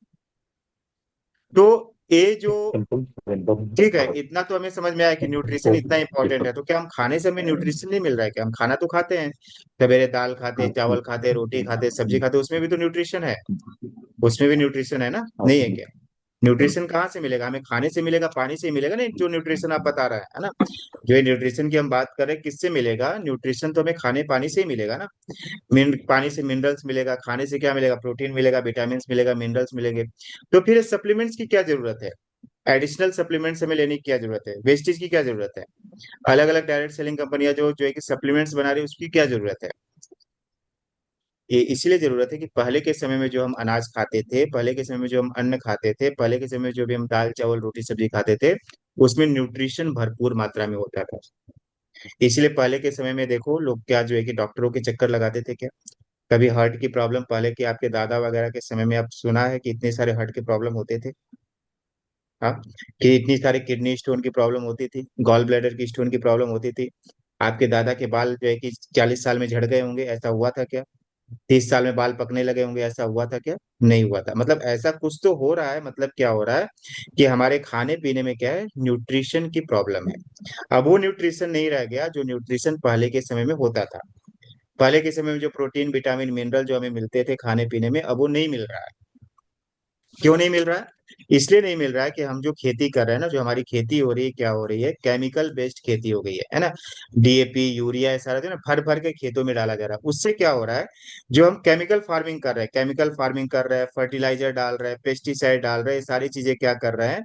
तो ये जो, बिल्कुल बिल्कुल। ठीक है, इतना तो हमें समझ में आया कि न्यूट्रिशन इतना इंपॉर्टेंट है, तो क्या हम खाने से हमें न्यूट्रिशन नहीं मिल रहा है क्या, हम खाना तो खाते हैं, सवेरे दाल खाते, चावल खाते, रोटी खाते, सब्जी खाते, उसमें भी तो न्यूट्रिशन है, उसमें भी न्यूट्रिशन है ना, नहीं है क्या। न्यूट्रिशन कहाँ से मिलेगा, हमें खाने से मिलेगा, पानी से ही मिलेगा, नहीं जो न्यूट्रिशन आप बता रहे हैं, है ना। जो ये न्यूट्रिशन की हम बात कर रहे हैं, किससे मिलेगा न्यूट्रिशन, तो हमें खाने पानी से ही मिलेगा ना। पानी से मिनरल्स मिलेगा, खाने से क्या मिलेगा, प्रोटीन मिलेगा, विटामिन मिलेगा, मिनरल्स मिलेंगे। तो फिर सप्लीमेंट्स की क्या जरूरत है, एडिशनल सप्लीमेंट्स हमें लेने की क्या जरूरत है, वेस्टेज की क्या जरूरत है, अलग अलग डायरेक्ट सेलिंग कंपनियां जो जो है कि सप्लीमेंट्स बना रही है, उसकी क्या जरूरत है। ये इसलिए जरूरत है कि पहले के समय में जो हम अनाज खाते थे, पहले के समय में जो हम अन्न खाते थे, पहले के समय में जो भी हम दाल चावल रोटी सब्जी खाते थे, उसमें न्यूट्रिशन भरपूर मात्रा में होता था। इसलिए पहले के समय में देखो लोग क्या जो है कि डॉक्टरों के चक्कर लगाते थे क्या, कभी हार्ट की प्रॉब्लम, पहले के आपके दादा वगैरह के समय में आप सुना है कि इतने सारे हार्ट के प्रॉब्लम होते थे। हाँ, कि इतनी सारी किडनी स्टोन की प्रॉब्लम होती थी, गॉल ब्लैडर की स्टोन की प्रॉब्लम होती थी। आपके दादा के बाल जो है कि 40 साल में झड़ गए होंगे, ऐसा हुआ था क्या। 30 साल में बाल पकने लगे होंगे, ऐसा हुआ था क्या, नहीं हुआ था। मतलब ऐसा कुछ तो हो रहा है, मतलब क्या हो रहा है कि हमारे खाने पीने में क्या है, न्यूट्रिशन की प्रॉब्लम है। अब वो न्यूट्रिशन नहीं रह गया जो न्यूट्रिशन पहले के समय में होता था। पहले के समय में जो प्रोटीन विटामिन मिनरल जो हमें मिलते थे खाने पीने में, अब वो नहीं मिल रहा है। क्यों नहीं मिल रहा है, इसलिए नहीं मिल रहा है कि हम जो खेती कर रहे हैं ना, जो हमारी खेती हो रही है, क्या हो रही है, केमिकल बेस्ड खेती हो गई है ना। डीएपी यूरिया ये सारा जो है ना भर भर के खेतों में डाला जा रहा है, उससे क्या हो रहा है, जो हम केमिकल फार्मिंग कर रहे हैं, केमिकल फार्मिंग कर रहे हैं, फर्टिलाइजर डाल रहे हैं, पेस्टिसाइड डाल रहे हैं, ये सारी चीजें क्या कर रहे हैं,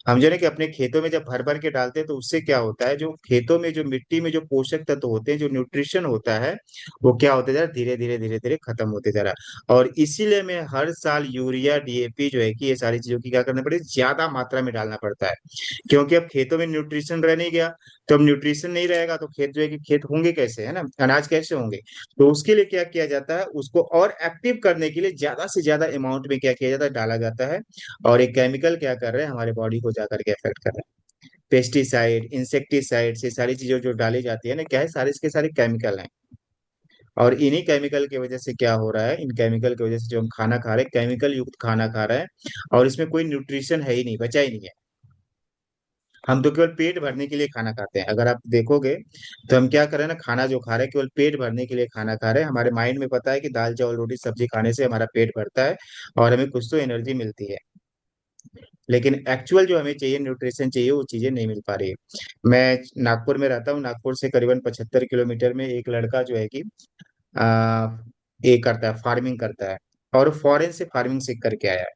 हम जो है ना कि अपने खेतों में जब भर भर के डालते हैं, तो उससे क्या होता है, जो खेतों में जो मिट्टी में जो पोषक तत्व होते हैं, जो न्यूट्रिशन होता है, वो क्या होते जा रहा है, धीरे धीरे धीरे धीरे खत्म होते जा रहा है। और इसीलिए में हर साल यूरिया डीएपी जो है कि ये सारी चीजों की क्या करना पड़ेगी, ज्यादा मात्रा में डालना पड़ता है। क्योंकि अब खेतों में न्यूट्रिशन रह नहीं गया, तो अब न्यूट्रिशन नहीं रहेगा तो खेत जो है कि खेत होंगे कैसे, है ना, अनाज कैसे होंगे। तो उसके लिए क्या किया जाता है, उसको और एक्टिव करने के लिए ज्यादा से ज्यादा अमाउंट में क्या किया जाता है, डाला जाता है। और एक केमिकल क्या कर रहे हैं, हमारे बॉडी को जाकर के इफेक्ट कर रहे हैं। पेस्टिसाइड इंसेक्टिसाइड ये सारी चीजें जो डाली जाती है ना, क्या है, सारे इसके सारे केमिकल हैं। और इन्हीं केमिकल की वजह से क्या हो रहा है, इन केमिकल की वजह से जो हम खाना खा रहे हैं, केमिकल युक्त खाना खा रहे हैं, और इसमें कोई न्यूट्रिशन है ही नहीं, बचा ही नहीं है। हम तो केवल पेट भरने के लिए खाना खाते हैं, अगर आप देखोगे तो हम क्या कर रहे हैं ना, खाना जो खा रहे हैं केवल पेट भरने के लिए खाना खा रहे हैं। हमारे माइंड में पता है कि दाल चावल रोटी सब्जी खाने से हमारा पेट भरता है और हमें कुछ तो एनर्जी मिलती है। लेकिन एक्चुअल जो हमें चाहिए, न्यूट्रिशन चाहिए, वो चीजें नहीं मिल पा रही है। मैं नागपुर में रहता हूँ, नागपुर से करीबन 75 किलोमीटर में एक लड़का जो है कि आ, ये करता है, फार्मिंग करता है, और फॉरेन से फार्मिंग सीख करके आया है।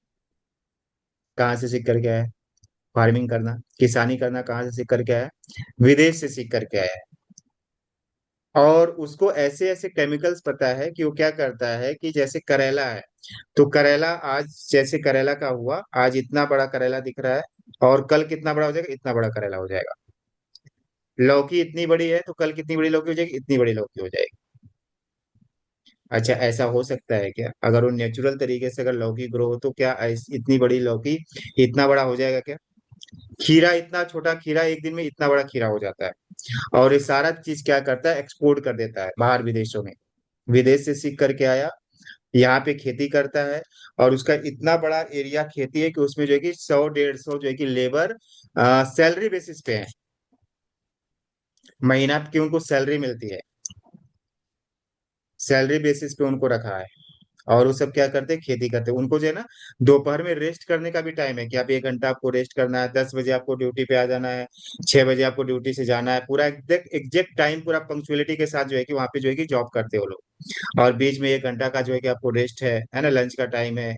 कहाँ से सीख करके आया है, फार्मिंग करना, किसानी करना कहाँ से सीख करके आया है, विदेश से सीख करके आया है। और उसको ऐसे ऐसे केमिकल्स पता है कि वो क्या करता है, कि जैसे करेला है, तो करेला आज जैसे करेला का हुआ, आज इतना बड़ा करेला दिख रहा है, और कल कितना बड़ा हो जाएगा, इतना बड़ा करेला हो जाएगा। लौकी इतनी बड़ी है तो कल कितनी बड़ी लौकी हो जाएगी, इतनी बड़ी लौकी हो जाएगी। अच्छा, ऐसा हो सकता है क्या, अगर वो नेचुरल तरीके से अगर लौकी ग्रो हो तो क्या इतनी बड़ी लौकी इतना बड़ा हो जाएगा क्या। खीरा, इतना छोटा खीरा एक दिन में इतना बड़ा खीरा हो जाता है। और ये सारा चीज क्या करता है, एक्सपोर्ट कर देता है बाहर विदेशों में। विदेश से सीख करके आया, यहाँ पे खेती करता है, और उसका इतना बड़ा एरिया खेती है कि उसमें जो है कि 100 150 जो है कि लेबर सैलरी बेसिस पे है, महीना की उनको सैलरी मिलती है। सैलरी बेसिस पे उनको रखा है। और वो सब क्या करते हैं, खेती करते हैं। उनको जो है ना दोपहर में रेस्ट करने का भी टाइम है कि आप 1 घंटा आपको रेस्ट करना है, 10 बजे आपको ड्यूटी पे आ जाना है, 6 बजे आपको ड्यूटी से जाना है, पूरा एग्जैक्ट एग्जैक्ट टाइम पूरा पंक्चुअलिटी के साथ जो है कि वहाँ पे जो है कि जॉब करते हो लोग। और बीच में 1 घंटा का जो है कि आपको रेस्ट है ना, लंच का टाइम है।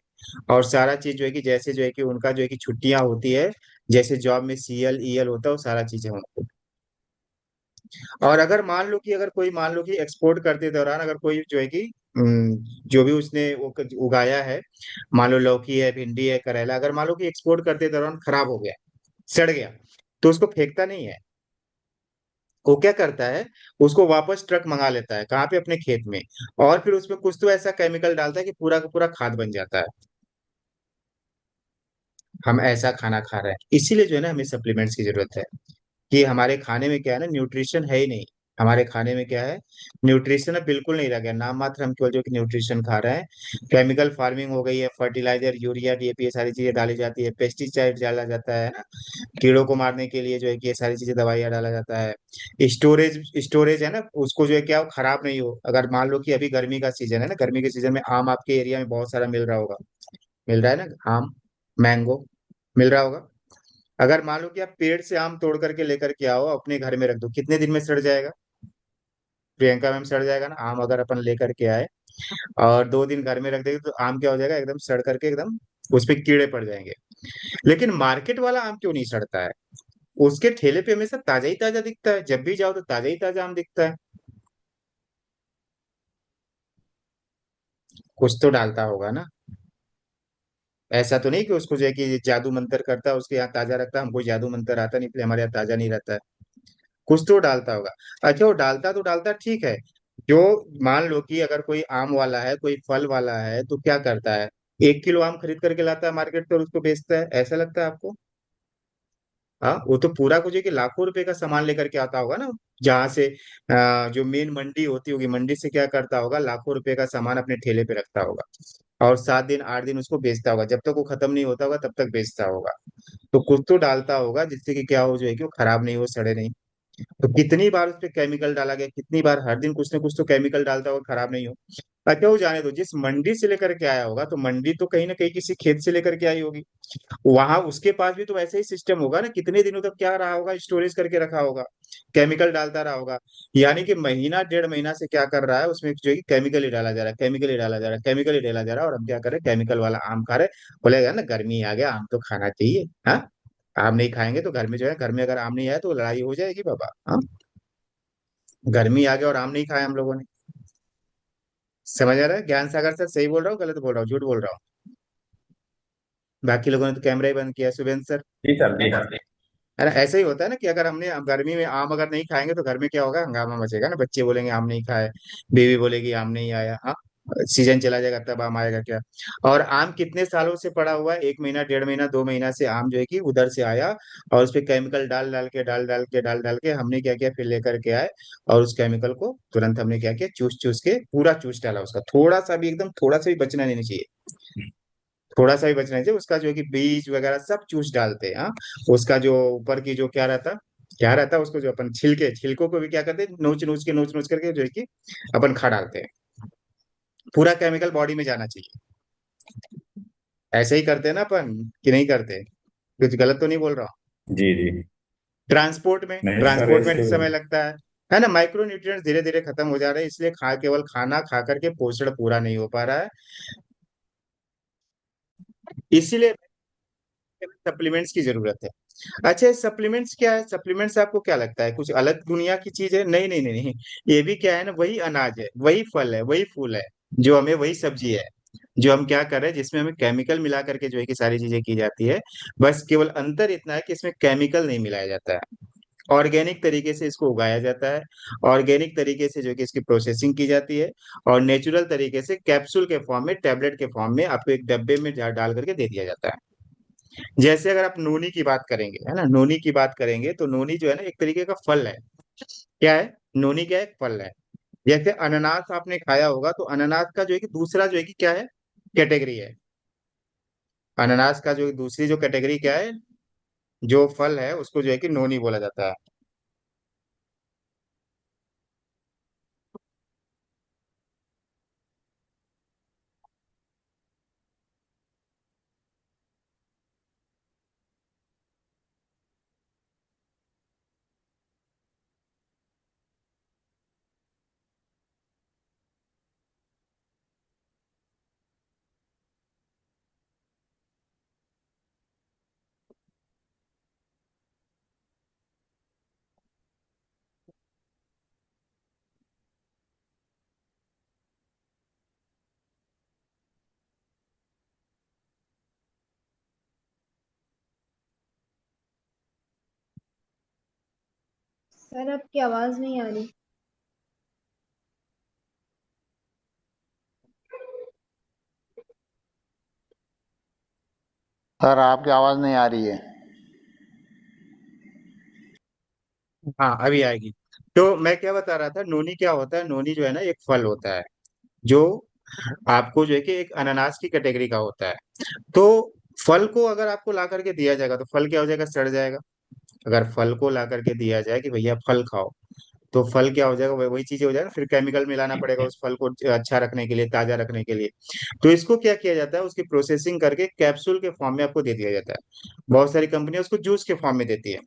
और सारा चीज जो है कि जैसे जो है कि उनका जो है कि छुट्टियां होती है, जैसे जॉब में सीएल ईएल होता है, वो सारा चीजें उनको। और अगर मान लो कि अगर कोई मान लो कि एक्सपोर्ट करते दौरान अगर कोई जो है कि जो भी उसने वो उगाया है, मान लो लौकी है, भिंडी है, करेला, अगर मान लो कि एक्सपोर्ट करते दौरान खराब हो गया, सड़ गया, तो उसको फेंकता नहीं है। वो क्या करता है, उसको वापस ट्रक मंगा लेता है, कहाँ पे, अपने खेत में। और फिर उसमें कुछ तो ऐसा केमिकल डालता है कि पूरा का पूरा खाद बन जाता है। हम ऐसा खाना खा रहे हैं, इसीलिए जो है ना हमें सप्लीमेंट्स की जरूरत है। कि हमारे खाने में क्या है ना, न्यूट्रिशन है ही नहीं। हमारे खाने में क्या है, न्यूट्रिशन अब बिल्कुल नहीं रह गया, नाम मात्र हम केवल जो कि न्यूट्रिशन खा रहे हैं। केमिकल फार्मिंग हो गई है, फर्टिलाइजर, यूरिया, डीएपी, ये सारी चीजें डाली जाती है, पेस्टिसाइड डाला जाता है ना, कीड़ों को मारने के लिए जो है कि ये सारी चीजें, दवाइयाँ डाला जाता है। स्टोरेज स्टोरेज है ना, उसको जो है क्या, वो खराब नहीं हो। अगर मान लो कि अभी गर्मी का सीजन है ना, गर्मी के सीजन में आम आपके एरिया में बहुत सारा मिल रहा होगा, मिल रहा है ना आम, मैंगो, मिल रहा होगा। अगर मान लो कि आप पेड़ से आम तोड़ करके लेकर के आओ, अपने घर में रख दो, कितने दिन में सड़ जाएगा? प्रियंका मैम, सड़ जाएगा ना आम, अगर अपन लेकर के आए और 2 दिन घर में रख देंगे तो आम क्या हो जाएगा, एकदम सड़ करके एकदम उस पे कीड़े पड़ जाएंगे। लेकिन मार्केट वाला आम क्यों नहीं सड़ता है? उसके ठेले पे हमेशा ताजा ही ताजा दिखता है, जब भी जाओ तो ताजा ही ताजा आम दिखता है। कुछ तो डालता होगा ना। ऐसा तो नहीं कि उसको जो है कि जादू मंतर करता है, उसके यहाँ ताजा रखता है, हमको जादू मंतर आता नहीं, इसलिए हमारे यहाँ ताजा नहीं रहता है। कुछ तो डालता होगा। अच्छा, वो डालता तो डालता ठीक है। जो मान लो कि अगर कोई आम वाला है, कोई फल वाला है, तो क्या करता है, 1 किलो आम खरीद करके लाता है मार्केट से और उसको बेचता है, ऐसा लगता है आपको? हाँ, वो तो पूरा कुछ है कि लाखों रुपए का सामान लेकर के आता होगा ना, जहां से जो मेन मंडी होती होगी, मंडी से क्या करता होगा, लाखों रुपए का सामान अपने ठेले पे रखता होगा। और 7 दिन 8 दिन उसको बेचता होगा, जब तक वो खत्म नहीं होता होगा तब तक बेचता होगा। तो कुछ तो डालता होगा जिससे कि क्या हो, जो है कि वो खराब नहीं हो, सड़े नहीं। तो कितनी बार उस पे केमिकल डाला गया, कितनी बार, हर दिन कुछ ना कुछ तो केमिकल डालता होगा, खराब नहीं हो। अच्छा, वो जाने दो, जिस मंडी से लेकर के आया होगा, तो मंडी तो कहीं ना कहीं किसी खेत से लेकर के आई होगी। वहां उसके पास भी तो वैसे ही सिस्टम होगा ना, कितने दिनों तक क्या रहा होगा, स्टोरेज करके रखा होगा, केमिकल डालता रहा होगा। यानी कि महीना 1.5 महीना से क्या कर रहा है, उसमें जो है कि केमिकल ही डाला जा रहा है, केमिकल ही डाला जा रहा है, केमिकल ही डाला जा रहा है, और हम क्या कर रहे हैं, केमिकल वाला आम खा रहे हैं। बोलेगा ना, गर्मी आ गया, आम तो खाना चाहिए। हाँ, आम नहीं खाएंगे तो घर में जो है, घर में अगर आम नहीं आया तो लड़ाई हो जाएगी बाबा। हाँ, गर्मी आ गया और आम नहीं खाया हम लोगों ने। समझ आ रहा है? ज्ञान सागर सर सही बोल रहा हूँ, गलत बोल रहा हूँ, झूठ बोल रहा हूँ? बाकी लोगों ने तो कैमरा ही बंद किया, शुभेंद्र सर। जी सर, जी सर। है ना, ऐसा ही होता है ना कि अगर हमने गर्मी में आम अगर नहीं खाएंगे तो घर में क्या होगा, हंगामा मचेगा ना, बच्चे बोलेंगे आम नहीं खाए, बीवी बोलेगी आम नहीं आया। हाँ, सीजन चला जाएगा तब आम आएगा क्या? और आम कितने सालों से पड़ा हुआ है, 1 महीना 1.5 महीना 2 महीना से आम जो है कि उधर से आया, और उस पे केमिकल डाल डाल के हमने क्या किया, फिर लेकर के आए, और उस केमिकल को तुरंत हमने क्या किया, चूस चूस के पूरा चूस डाला, उसका थोड़ा सा भी, एकदम थोड़ा सा भी बचना नहीं चाहिए, थोड़ा सा भी बचना चाहिए, उसका जो है कि बीज वगैरह सब चूस डालते हैं। हाँ, उसका जो ऊपर की जो क्या रहता है, उसको जो अपन छिलकों को भी क्या करते हैं, नोच नोच करके जो है कि अपन खा डालते हैं। पूरा केमिकल बॉडी में जाना चाहिए। ऐसे ही करते हैं ना अपन, कि नहीं करते? कुछ गलत तो नहीं बोल रहा हूँ? जी जी। ट्रांसपोर्ट में नहीं सर, ट्रांसपोर्ट में ऐसे। समय लगता है ना, माइक्रो न्यूट्रिएंट्स धीरे धीरे खत्म हो जा रहे हैं, इसलिए केवल खाना खा करके पोषण पूरा नहीं हो पा रहा है। इसीलिए सप्लीमेंट्स की जरूरत है। अच्छा, सप्लीमेंट्स क्या है, सप्लीमेंट्स आपको क्या लगता है, कुछ अलग दुनिया की चीज है? नहीं नहीं नहीं नहीं। ये भी क्या है ना, वही अनाज है, वही फल है, वही फूल है, जो हमें, वही सब्जी है, जो हम क्या कर रहे हैं, जिसमें हमें केमिकल मिला करके जो है कि सारी चीजें की जाती है। बस केवल अंतर इतना है कि इसमें केमिकल नहीं मिलाया जाता है, ऑर्गेनिक तरीके से इसको उगाया जाता है, ऑर्गेनिक तरीके से जो है कि इसकी प्रोसेसिंग की जाती है, और नेचुरल तरीके से कैप्सूल के फॉर्म में, टैबलेट के फॉर्म में आपको एक डब्बे में डाल करके दे दिया जाता है। जैसे अगर आप नोनी की बात करेंगे, है ना, नोनी की बात करेंगे, तो नोनी जो है ना एक तरीके का फल है। क्या है? नोनी क्या है? एक फल है। जैसे अनानास आपने खाया होगा, तो अनानास का जो है कि दूसरा जो है कि क्या है, कैटेगरी है। अनानास का जो दूसरी जो कैटेगरी क्या है, जो फल है उसको जो है कि नोनी बोला जाता है। सर आपकी आवाज नहीं आ रही। सर आपकी आवाज़ नहीं आ रही है। हाँ अभी आएगी। तो मैं क्या बता रहा था, नोनी क्या होता है, नोनी जो है ना एक फल होता है, जो आपको जो है कि एक अनानास की कैटेगरी का होता है। तो फल को अगर आपको ला करके दिया जाएगा तो फल क्या हो जाएगा, सड़ जाएगा। अगर फल को ला करके दिया जाए कि भैया फल खाओ, तो फल क्या हो जाएगा, वही चीजें हो जाएगा, फिर केमिकल मिलाना पड़ेगा उस फल को अच्छा रखने के लिए, ताजा रखने के लिए। तो इसको क्या किया जाता है, उसकी प्रोसेसिंग करके कैप्सूल के फॉर्म में आपको दे दिया जाता है। बहुत सारी कंपनियां उसको जूस के फॉर्म में देती है,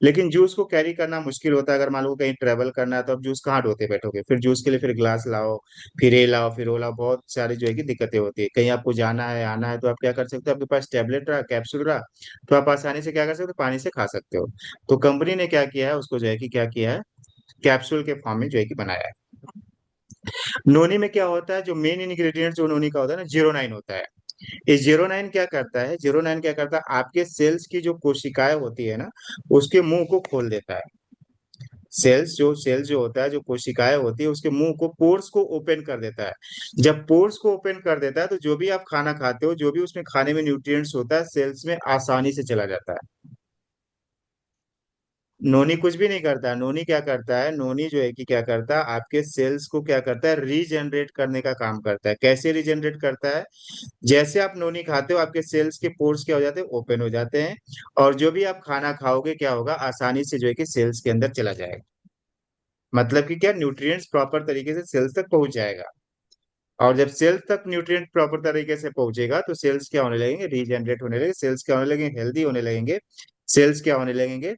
लेकिन जूस को कैरी करना मुश्किल होता है। अगर मान लो कहीं ट्रेवल करना है तो आप जूस कहाँ ढोते बैठोगे, फिर जूस के लिए फिर ग्लास लाओ, फिर ये लाओ फिर वो लाओ, बहुत सारी जो है कि दिक्कतें होती है। कहीं आपको जाना है आना है तो आप क्या कर सकते हो, आपके पास टेबलेट रहा, कैप्सूल रहा, तो आप आसानी से क्या कर सकते हो, पानी से खा सकते हो। तो कंपनी ने क्या किया है, उसको जो है कि क्या किया है, कैप्सूल के फॉर्म में जो है कि बनाया है। नोनी में क्या होता है, जो मेन इंग्रेडिएंट जो नोनी का होता है ना, 09 होता है। ये 09 क्या करता है, 09 क्या करता है, आपके सेल्स की जो कोशिकाएं होती है ना, उसके मुंह को खोल देता है। सेल्स जो होता है, जो कोशिकाएं होती है, उसके मुंह को, पोर्स को ओपन कर देता है। जब पोर्स को ओपन कर देता है तो जो भी आप खाना खाते हो, जो भी उसमें खाने में न्यूट्रिएंट्स होता है, सेल्स में आसानी से चला जाता है। नोनी कुछ भी नहीं करता है। नोनी क्या करता है, नोनी जो है कि क्या करता है, आपके सेल्स को क्या करता है, रीजनरेट करने का काम करता है। कैसे रीजनरेट करता है, जैसे आप नोनी खाते हो आपके सेल्स के पोर्स क्या हो जाते हैं, ओपन हो जाते हैं, और जो भी आप खाना खाओगे क्या होगा, आसानी से जो है कि सेल्स के अंदर चला जाएगा। मतलब कि क्या, न्यूट्रिएंट्स प्रॉपर तरीके से सेल्स तक पहुंच जाएगा। और जब सेल्स तक न्यूट्रिएंट प्रॉपर तरीके से पहुंचेगा तो सेल्स क्या होने लगेंगे, रीजनरेट होने लगेंगे, सेल्स क्या होने लगेंगे, हेल्दी होने लगेंगे, सेल्स क्या होने लगेंगे,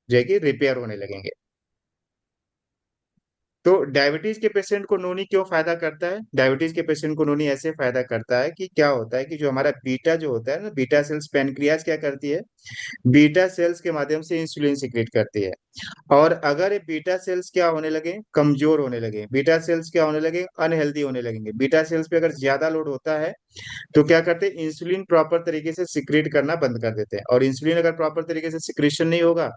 जो है कि रिपेयर होने लगेंगे। तो डायबिटीज के पेशेंट को नोनी क्यों फायदा करता है, डायबिटीज के पेशेंट को नोनी ऐसे फायदा करता है कि क्या होता है कि जो हमारा बीटा जो होता है ना, बीटा सेल्स पैनक्रियाज क्या करती है, बीटा सेल्स के माध्यम से इंसुलिन सिक्रेट करती है। और अगर ये बीटा सेल्स क्या होने लगे, कमजोर होने लगे, बीटा सेल्स क्या होने लगे, अनहेल्दी होने लगेंगे, बीटा सेल्स पे अगर ज्यादा लोड होता है तो क्या करते हैं, इंसुलिन प्रॉपर तरीके से सिक्रेट करना बंद कर देते हैं। और इंसुलिन अगर प्रॉपर तरीके से सिक्रेशन नहीं होगा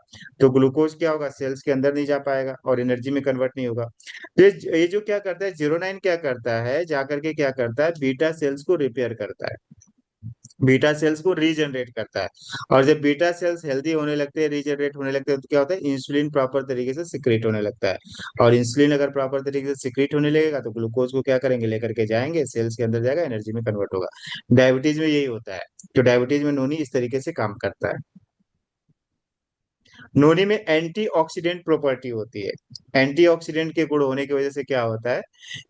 तो ग्लूकोज क्या होगा, सेल्स के अंदर नहीं जा पाएगा और एनर्जी में कन्वर्ट नहीं होगा। तो ये जो क्या करता है, 09 क्या करता है, जाकर के क्या करता है, बीटा सेल्स को रिपेयर करता है, बीटा सेल्स को रीजनरेट करता है। और जब बीटा सेल्स हेल्दी होने लगते हैं, रीजनरेट होने लगते हैं, तो क्या होता है, इंसुलिन प्रॉपर तरीके से सिक्रेट होने लगता है। और इंसुलिन अगर प्रॉपर तरीके से सिक्रेट होने लगेगा तो ग्लूकोज को क्या करेंगे, लेकर के जाएंगे, सेल्स के अंदर जाएगा, एनर्जी में कन्वर्ट होगा। डायबिटीज में यही होता है। तो डायबिटीज में नोनी इस तरीके से काम करता है। नोनी में एंटीऑक्सीडेंट प्रॉपर्टी होती है। एंटीऑक्सीडेंट के गुण होने की वजह से क्या होता है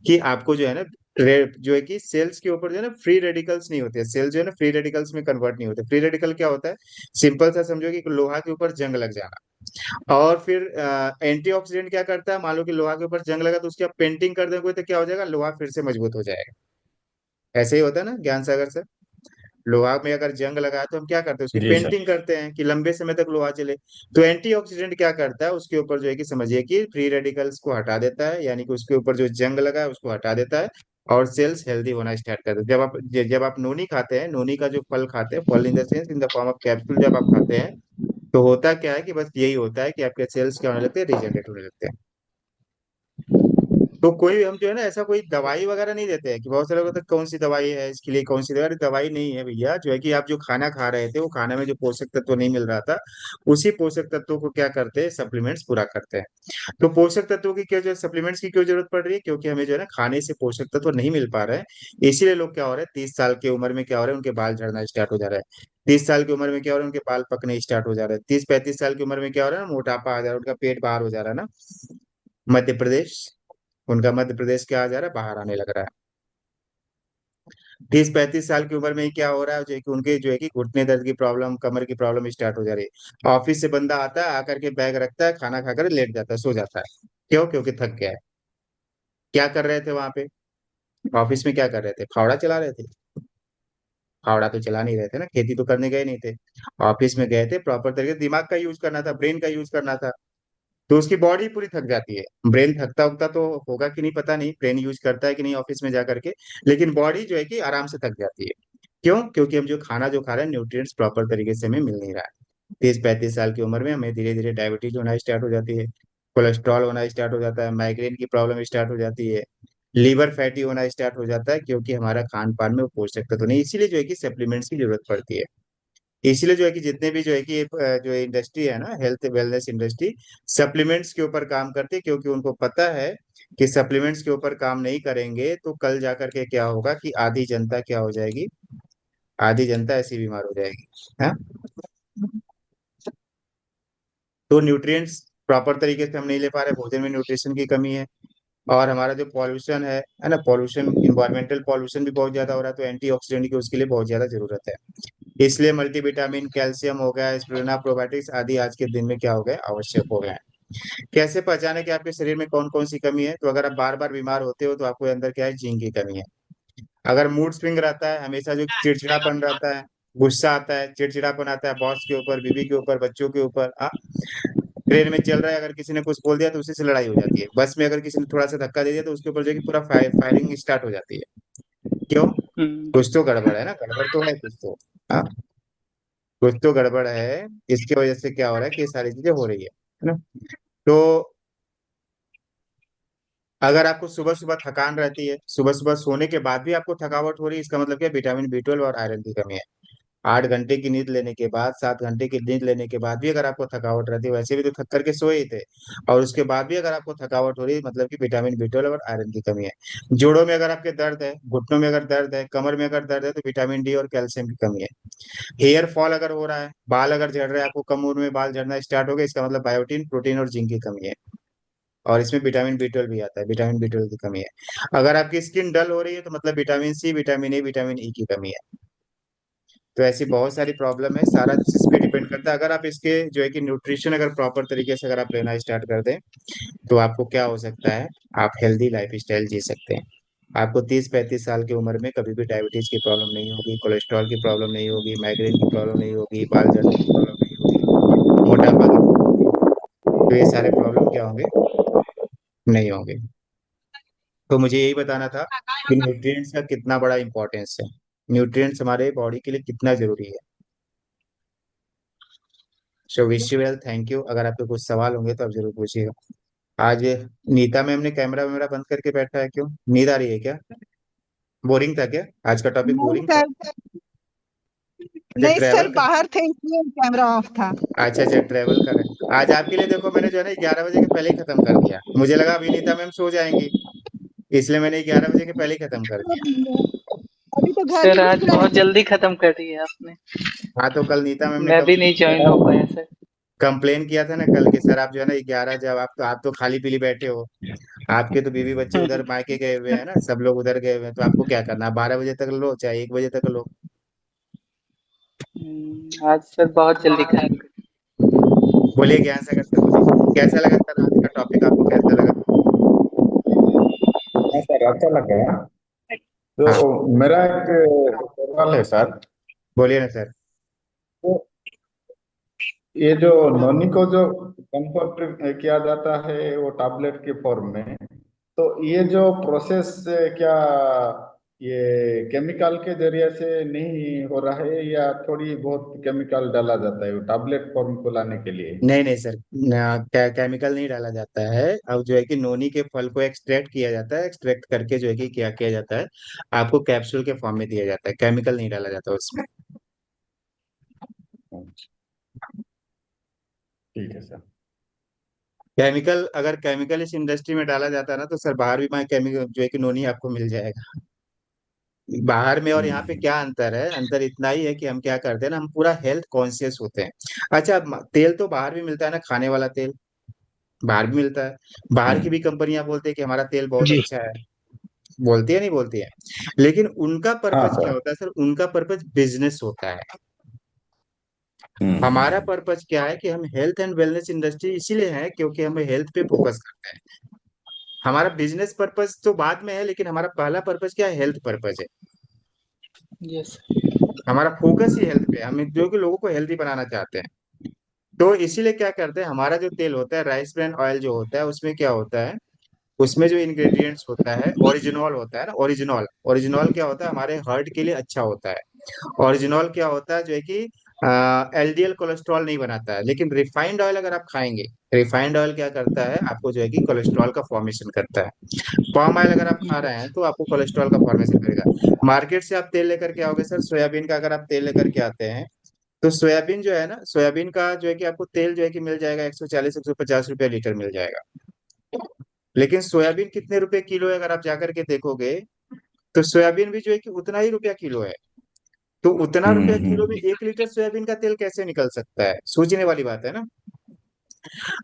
कि आपको जो है ना, जो है कि सेल्स के ऊपर जो है ना फ्री रेडिकल्स नहीं होते, सेल जो है ना फ्री रेडिकल्स में कन्वर्ट नहीं होते। फ्री रेडिकल क्या होता है, सिंपल सा समझो कि लोहा के ऊपर जंग लग जाना। और फिर एंटीऑक्सीडेंट क्या करता है, मान लो कि लोहा के ऊपर जंग लगा तो उसकी आप पेंटिंग कर दोगे तो क्या हो जाएगा, लोहा फिर से मजबूत हो जाएगा। ऐसे ही होता है ना ज्ञान सागर से, लोहा में अगर जंग लगा है तो हम क्या करते हैं, उसकी जी सर। पेंटिंग करते हैं कि लंबे समय तक लोहा चले। तो एंटीऑक्सीडेंट क्या करता है, उसके ऊपर जो है कि समझिए कि फ्री रेडिकल्स को हटा देता है, यानी कि उसके ऊपर जो जंग लगा है उसको हटा देता है, और सेल्स हेल्दी होना स्टार्ट कर देते हैं। जब आप नोनी खाते हैं, नोनी का जो फल खाते हैं, फल in the sense in the form of capsule जब आप खाते हैं, तो होता क्या है कि बस यही होता है कि आपके सेल्स क्या होने लगते हैं, रीजनरेट होने लगते हैं। तो कोई हम जो है ना ऐसा कोई दवाई वगैरह नहीं देते हैं कि बहुत सारे लोग कहते हैं कौन सी दवाई है इसके लिए, कौन सी दवाई, दवाई नहीं है भैया। जो है कि आप जो खाना खा रहे थे, वो खाने में जो पोषक तत्व नहीं मिल रहा था, उसी पोषक तत्वों को क्या करते हैं, सप्लीमेंट्स पूरा करते हैं। तो पोषक तत्वों की क्यों, जो सप्लीमेंट्स की क्यों जरूरत पड़ रही है, क्योंकि हमें जो है ना खाने से पोषक तत्व नहीं मिल पा रहे हैं। इसीलिए लोग क्या हो रहे हैं, 30 साल की उम्र में क्या हो रहा है, उनके बाल झड़ना स्टार्ट हो जा रहा है। 30 साल की उम्र में क्या हो रहा है, उनके बाल पकने स्टार्ट हो जा रहे हैं। 30-35 साल की उम्र में क्या हो रहा है ना, मोटापा आ जा रहा है, उनका पेट बाहर हो जा रहा है ना। मध्य प्रदेश, उनका मध्य प्रदेश क्या आ जा रहा है, बाहर आने लग रहा है। 30-35 साल की उम्र में ही क्या हो रहा है, जो है कि उनके जो है कि घुटने दर्द की प्रॉब्लम, कमर की प्रॉब्लम स्टार्ट हो जा रही है। ऑफिस से बंदा आता है, आकर के बैग रखता है, खाना खाकर लेट जाता है, सो जाता है। क्यों, क्योंकि थक गया है। क्या कर रहे थे वहां पे, ऑफिस में क्या कर रहे थे, फावड़ा चला रहे थे। फावड़ा तो चला नहीं रहे थे ना, खेती तो करने गए नहीं थे। ऑफिस में गए थे, प्रॉपर तरीके से दिमाग का यूज करना था, ब्रेन का यूज करना था। तो उसकी बॉडी पूरी थक जाती है। ब्रेन थकता उगता तो होगा कि नहीं पता नहीं, ब्रेन यूज करता है कि नहीं ऑफिस में जाकर के, लेकिन बॉडी जो है कि आराम से थक जाती है। क्यों, क्योंकि हम जो खाना जो खा रहे हैं, न्यूट्रिएंट्स प्रॉपर तरीके से हमें मिल नहीं रहा है। 30-35 साल की उम्र में हमें धीरे धीरे डायबिटीज होना स्टार्ट हो जाती है। कोलेस्ट्रॉल होना स्टार्ट हो जाता है, माइग्रेन की प्रॉब्लम स्टार्ट हो जाती है, लीवर फैटी होना स्टार्ट हो जाता है, क्योंकि हमारा खान पान में वो पोषक तत्व नहीं, इसीलिए जो है कि सप्लीमेंट्स की जरूरत पड़ती है। इसीलिए जो है कि जितने भी जो है कि जो इंडस्ट्री है ना, हेल्थ वेलनेस इंडस्ट्री, सप्लीमेंट्स के ऊपर काम करती है, क्योंकि उनको पता है कि सप्लीमेंट्स के ऊपर काम नहीं करेंगे तो कल जाकर के क्या होगा कि आधी जनता क्या हो जाएगी, आधी जनता ऐसी बीमार हो जाएगी। हाँ। तो न्यूट्रिएंट्स प्रॉपर तरीके से हम नहीं ले पा रहे, भोजन में न्यूट्रिशन की कमी है। और हमारा जो पॉल्यूशन है ना, पॉल्यूशन, इन्वायरमेंटल पॉल्यूशन भी बहुत ज्यादा हो रहा है, तो एंटीऑक्सीडेंट की उसके लिए बहुत ज्यादा जरूरत है। इसलिए मल्टीविटामिन, कैल्शियम हो गया, स्पिरुलिना, प्रोबायोटिक्स आदि आज के दिन में क्या हो गए, आवश्यक हो गए हैं। कैसे पहचाने कि आपके शरीर में कौन कौन सी कमी है? तो अगर आप बार बार बीमार होते हो तो आपको अंदर क्या है, जिंक की कमी है। अगर मूड स्विंग रहता है हमेशा, जो चिड़चिड़ापन रहता है, गुस्सा आता है, चिड़चिड़ापन आता है बॉस के ऊपर, बीवी के ऊपर, बच्चों के ऊपर, ट्रेन में चल रहा है अगर किसी ने कुछ बोल दिया तो उसी से लड़ाई हो जाती है, बस में अगर किसी ने थोड़ा सा धक्का दे दिया तो उसके ऊपर जो है कि पूरा फायरिंग स्टार्ट हो जाती है। क्यों? हम्म। कुछ तो गड़बड़ है ना, गड़बड़ तो है कुछ तो। हाँ, कुछ तो गड़बड़ है। इसकी वजह से क्या हो रहा है कि ये सारी चीजें हो रही है ना। तो अगर आपको सुबह सुबह थकान रहती है, सुबह सुबह सोने के बाद भी आपको थकावट हो रही है, इसका मतलब क्या है, विटामिन B12 और आयरन की कमी है। 8 घंटे की नींद लेने के बाद, 7 घंटे की नींद लेने के बाद भी अगर आपको थकावट रहती है, वैसे भी तो थक करके सोए ही थे, और उसके बाद भी अगर आपको थकावट हो रही है, मतलब कि विटामिन B12 और आयरन की कमी है। जोड़ों में अगर आपके दर्द है, घुटनों में अगर दर्द है, कमर में अगर दर्द है, तो विटामिन D और कैल्शियम की कमी है। हेयर फॉल अगर हो रहा है, बाल अगर झड़ रहे हैं, आपको कम उम्र में बाल झड़ना स्टार्ट हो गए, इसका मतलब बायोटीन, प्रोटीन और जिंक की कमी है। और इसमें विटामिन B12 भी आता है, विटामिन B12 की कमी है। अगर आपकी स्किन डल हो रही है तो मतलब vitamin C, vitamin A, vitamin E की कमी है। तो ऐसी बहुत सारी प्रॉब्लम है, सारा इस पे डिपेंड करता है। अगर आप इसके जो है कि न्यूट्रिशन अगर प्रॉपर तरीके से अगर आप लेना स्टार्ट कर दें तो आपको क्या हो सकता है, आप हेल्दी लाइफ स्टाइल जी सकते हैं। आपको 30-35 साल की उम्र में कभी भी डायबिटीज की प्रॉब्लम नहीं होगी, कोलेस्ट्रॉल की प्रॉब्लम नहीं होगी, माइग्रेन की प्रॉब्लम नहीं होगी, बाल झड़ने की प्रॉब्लम नहीं होगी, मोटापा की प्रॉब्लम नहीं होगी। तो ये सारे प्रॉब्लम क्या होंगे, नहीं होंगे। तो मुझे यही बताना था कि न्यूट्रिएंट्स का कितना बड़ा इंपॉर्टेंस है, न्यूट्रिएंट्स हमारे बॉडी के लिए कितना जरूरी है। So wish you well, thank you. अगर आपके कुछ सवाल होंगे तो आप जरूर पूछिएगा। आज नीता मैम ने कैमरा वैमरा बंद करके बैठा है, क्यों, नींद आ रही है क्या? बोरिंग था क्या? आज का टॉपिक नहीं बोरिंग था? सर। अच्छा, नहीं सर, ट्रैवल का। बाहर थे इसलिए कैमरा ऑफ था। अच्छा अच्छा, ट्रैवल कर रहे हैं आज। आपके लिए देखो मैंने जो है ना 11 बजे के पहले ही खत्म कर दिया, मुझे लगा अभी नीता मैम सो जाएंगी, इसलिए मैंने 11 बजे के पहले ही खत्म कर दिया। अभी तो घर सर भी नहीं आज खुला है बहुत सर। जल्दी खत्म कर दिया आपने। हाँ, तो कल नीता मैम ने मैं भी नहीं ज्वाइन हो पाया सर। कंप्लेन किया था ना कल के, सर आप जो है ना 11, जब आप तो खाली पीली बैठे हो, आपके तो बीवी बच्चे उधर मायके गए हुए हैं ना, सब लोग उधर गए हुए हैं, तो आपको क्या करना, 12 बजे तक लो चाहे 1 बजे तक लो। आज सर बहुत जल्दी खत्म कर। बोलिए ज्ञान सागर सर, बोलिए कैसा लगा सर आज का टॉपिक, आपको कैसा लगा? हाँ सर, अच्छा लग गया। हाँ, तो मेरा एक सवाल है सर। बोलिए ना सर। तो ये जो नोनी को जो कंफर्ट किया जाता है वो टैबलेट के फॉर्म में, तो ये जो प्रोसेस क्या ये केमिकल के जरिए से नहीं हो रहा है, या थोड़ी बहुत केमिकल डाला जाता है वो टैबलेट फॉर्म को लाने के लिए? नहीं नहीं सर, केमिकल नहीं डाला जाता है। अब जो है कि नोनी के फल को एक्सट्रैक्ट किया जाता है, एक्सट्रैक्ट करके जो है कि क्या किया जाता है, आपको कैप्सूल के फॉर्म में दिया जाता है, केमिकल नहीं डाला जाता उसमें। ठीक है सर। केमिकल, अगर केमिकल इस इंडस्ट्री में डाला जाता है ना तो सर बाहर भी मैं केमिकल जो है कि नोनी आपको मिल जाएगा। बाहर में और यहाँ पे हम्म। क्या अंतर है, अंतर इतना ही है कि हम क्या करते हैं ना, हम पूरा हेल्थ कॉन्शियस होते हैं। अच्छा, तेल तो बाहर भी मिलता है ना, खाने वाला तेल बाहर भी मिलता है। बाहर की भी हम्म। कंपनियां बोलती है कि हमारा तेल बहुत जी। अच्छा है, बोलती है नहीं बोलती है, लेकिन उनका हाँ पर्पज क्या सर। होता है सर, उनका पर्पज बिजनेस होता है। हमारा हम्म। पर्पज क्या है कि हम हेल्थ एंड वेलनेस इंडस्ट्री इसीलिए है क्योंकि हम हेल्थ पे फोकस करते हैं। हमारा बिजनेस पर्पज तो बाद में है, लेकिन हमारा पहला पर्पज क्या है, हेल्थ पर्पज है। यस। हमारा फोकस ही हेल्थ पे है, हम जो कि लोगों को हेल्दी बनाना चाहते हैं। तो इसीलिए क्या करते हैं, हमारा जो तेल होता है, राइस ब्रान ऑयल जो होता है, उसमें क्या होता है, उसमें जो इंग्रेडिएंट्स होता है ओरिजिनॉल होता है ना, ओरिजिनॉल, ओरिजिनॉल क्या होता है, हमारे हार्ट के लिए अच्छा होता है। ओरिजिनॉल क्या होता है जो है कि एलडीएल कोलेस्ट्रॉल नहीं बनाता है, लेकिन रिफाइंड ऑयल अगर आप खाएंगे, रिफाइंड ऑयल क्या करता है, आपको जो है कि कोलेस्ट्रॉल का फॉर्मेशन करता है। पाम ऑयल अगर आप खा रहे हैं तो आपको कोलेस्ट्रॉल का फॉर्मेशन करेगा। मार्केट से आप तेल लेकर के आओगे सर, सोयाबीन का अगर आप तेल लेकर के आते हैं, तो सोयाबीन जो है ना, सोयाबीन का जो है कि आपको तेल जो है कि मिल जाएगा 140 150 रुपया लीटर मिल जाएगा। लेकिन सोयाबीन कितने रुपए किलो है अगर आप जाकर के देखोगे, तो सोयाबीन भी जो है कि उतना ही रुपया किलो है। तो उतना रुपया किलो में 1 लीटर सोयाबीन का तेल कैसे निकल सकता है, सोचने वाली बात है ना।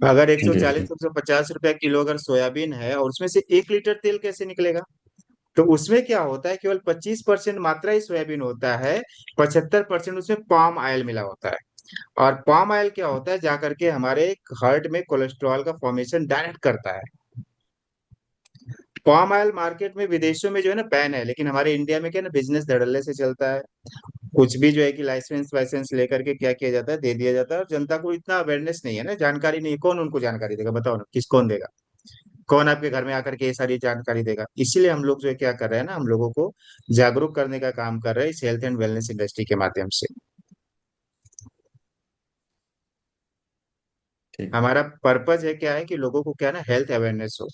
अगर एक सौ जी चालीस जी। 150 रुपया किलो अगर सोयाबीन है और उसमें से 1 लीटर तेल कैसे निकलेगा। तो उसमें क्या होता है, केवल 25% मात्रा ही सोयाबीन होता है, 75% उसमें पाम ऑयल मिला होता है। और पाम ऑयल क्या होता है, जाकर के हमारे हार्ट में कोलेस्ट्रॉल का फॉर्मेशन डायरेक्ट करता है। पाम ऑयल मार्केट में विदेशों में जो है ना बैन है, लेकिन हमारे इंडिया में क्या है ना, बिजनेस धड़ल्ले से चलता है। कुछ भी जो है कि लाइसेंस वाइसेंस लेकर के क्या किया जाता है, दे दिया जाता है, और जनता को इतना अवेयरनेस नहीं है ना, जानकारी नहीं है, कौन उनको जानकारी देगा, बताओ ना, किस कौन देगा। कौन आपके घर में आकर के ये सारी जानकारी देगा। इसीलिए हम लोग जो है क्या कर रहे हैं ना, हम लोगों को जागरूक करने का काम कर रहे हैं इस हेल्थ एंड वेलनेस इंडस्ट्री के माध्यम से। ठीक। हमारा पर्पज है क्या है कि लोगों को क्या है ना, हेल्थ अवेयरनेस हो।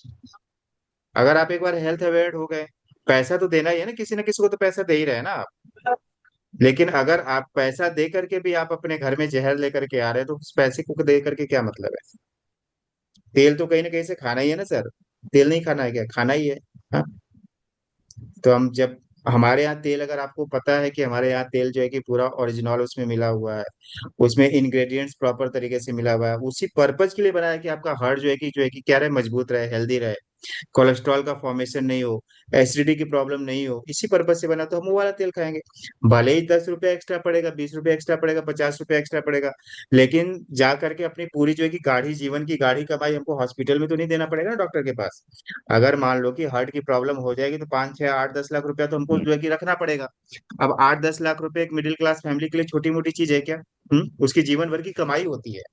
अगर आप एक बार हेल्थ अवेयर हो गए, पैसा तो देना ही है ना, किसी न किसी को तो पैसा दे ही रहे हैं ना आप। लेकिन अगर आप पैसा दे करके भी आप अपने घर में जहर लेकर के आ रहे हैं, तो उस पैसे को दे करके क्या मतलब है। तेल तो कहीं ना कहीं से खाना ही है ना सर। तेल नहीं खाना है क्या, खाना ही है। हाँ? तो हम जब हमारे यहाँ तेल, अगर आपको पता है कि हमारे यहाँ तेल जो है कि पूरा ओरिजिनल उसमें मिला हुआ है, उसमें इंग्रेडिएंट्स प्रॉपर तरीके से मिला हुआ है, उसी पर्पज के लिए बनाया है कि आपका हार्ट जो है कि क्या रहे, मजबूत रहे, हेल्दी रहे, कोलेस्ट्रॉल का फॉर्मेशन नहीं हो, एसिडिटी की प्रॉब्लम नहीं हो, इसी पर्पज से बना, तो हम वो वाला तेल खाएंगे। भले ही 10 रुपया एक्स्ट्रा पड़ेगा, 20 रुपया एक्स्ट्रा पड़ेगा, 50 रुपया एक्स्ट्रा पड़ेगा, लेकिन जा करके अपनी पूरी जो है कि गाढ़ी जीवन की गाढ़ी कमाई हमको हॉस्पिटल में तो नहीं देना पड़ेगा ना, डॉक्टर के पास। अगर मान लो कि हार्ट की प्रॉब्लम हो जाएगी, तो 5 6 8 10 लाख रुपया तो हमको जो है कि रखना पड़ेगा। अब 8 10 लाख रुपए एक मिडिल क्लास फैमिली के लिए छोटी मोटी चीज है क्या। उसकी जीवन भर की कमाई होती है,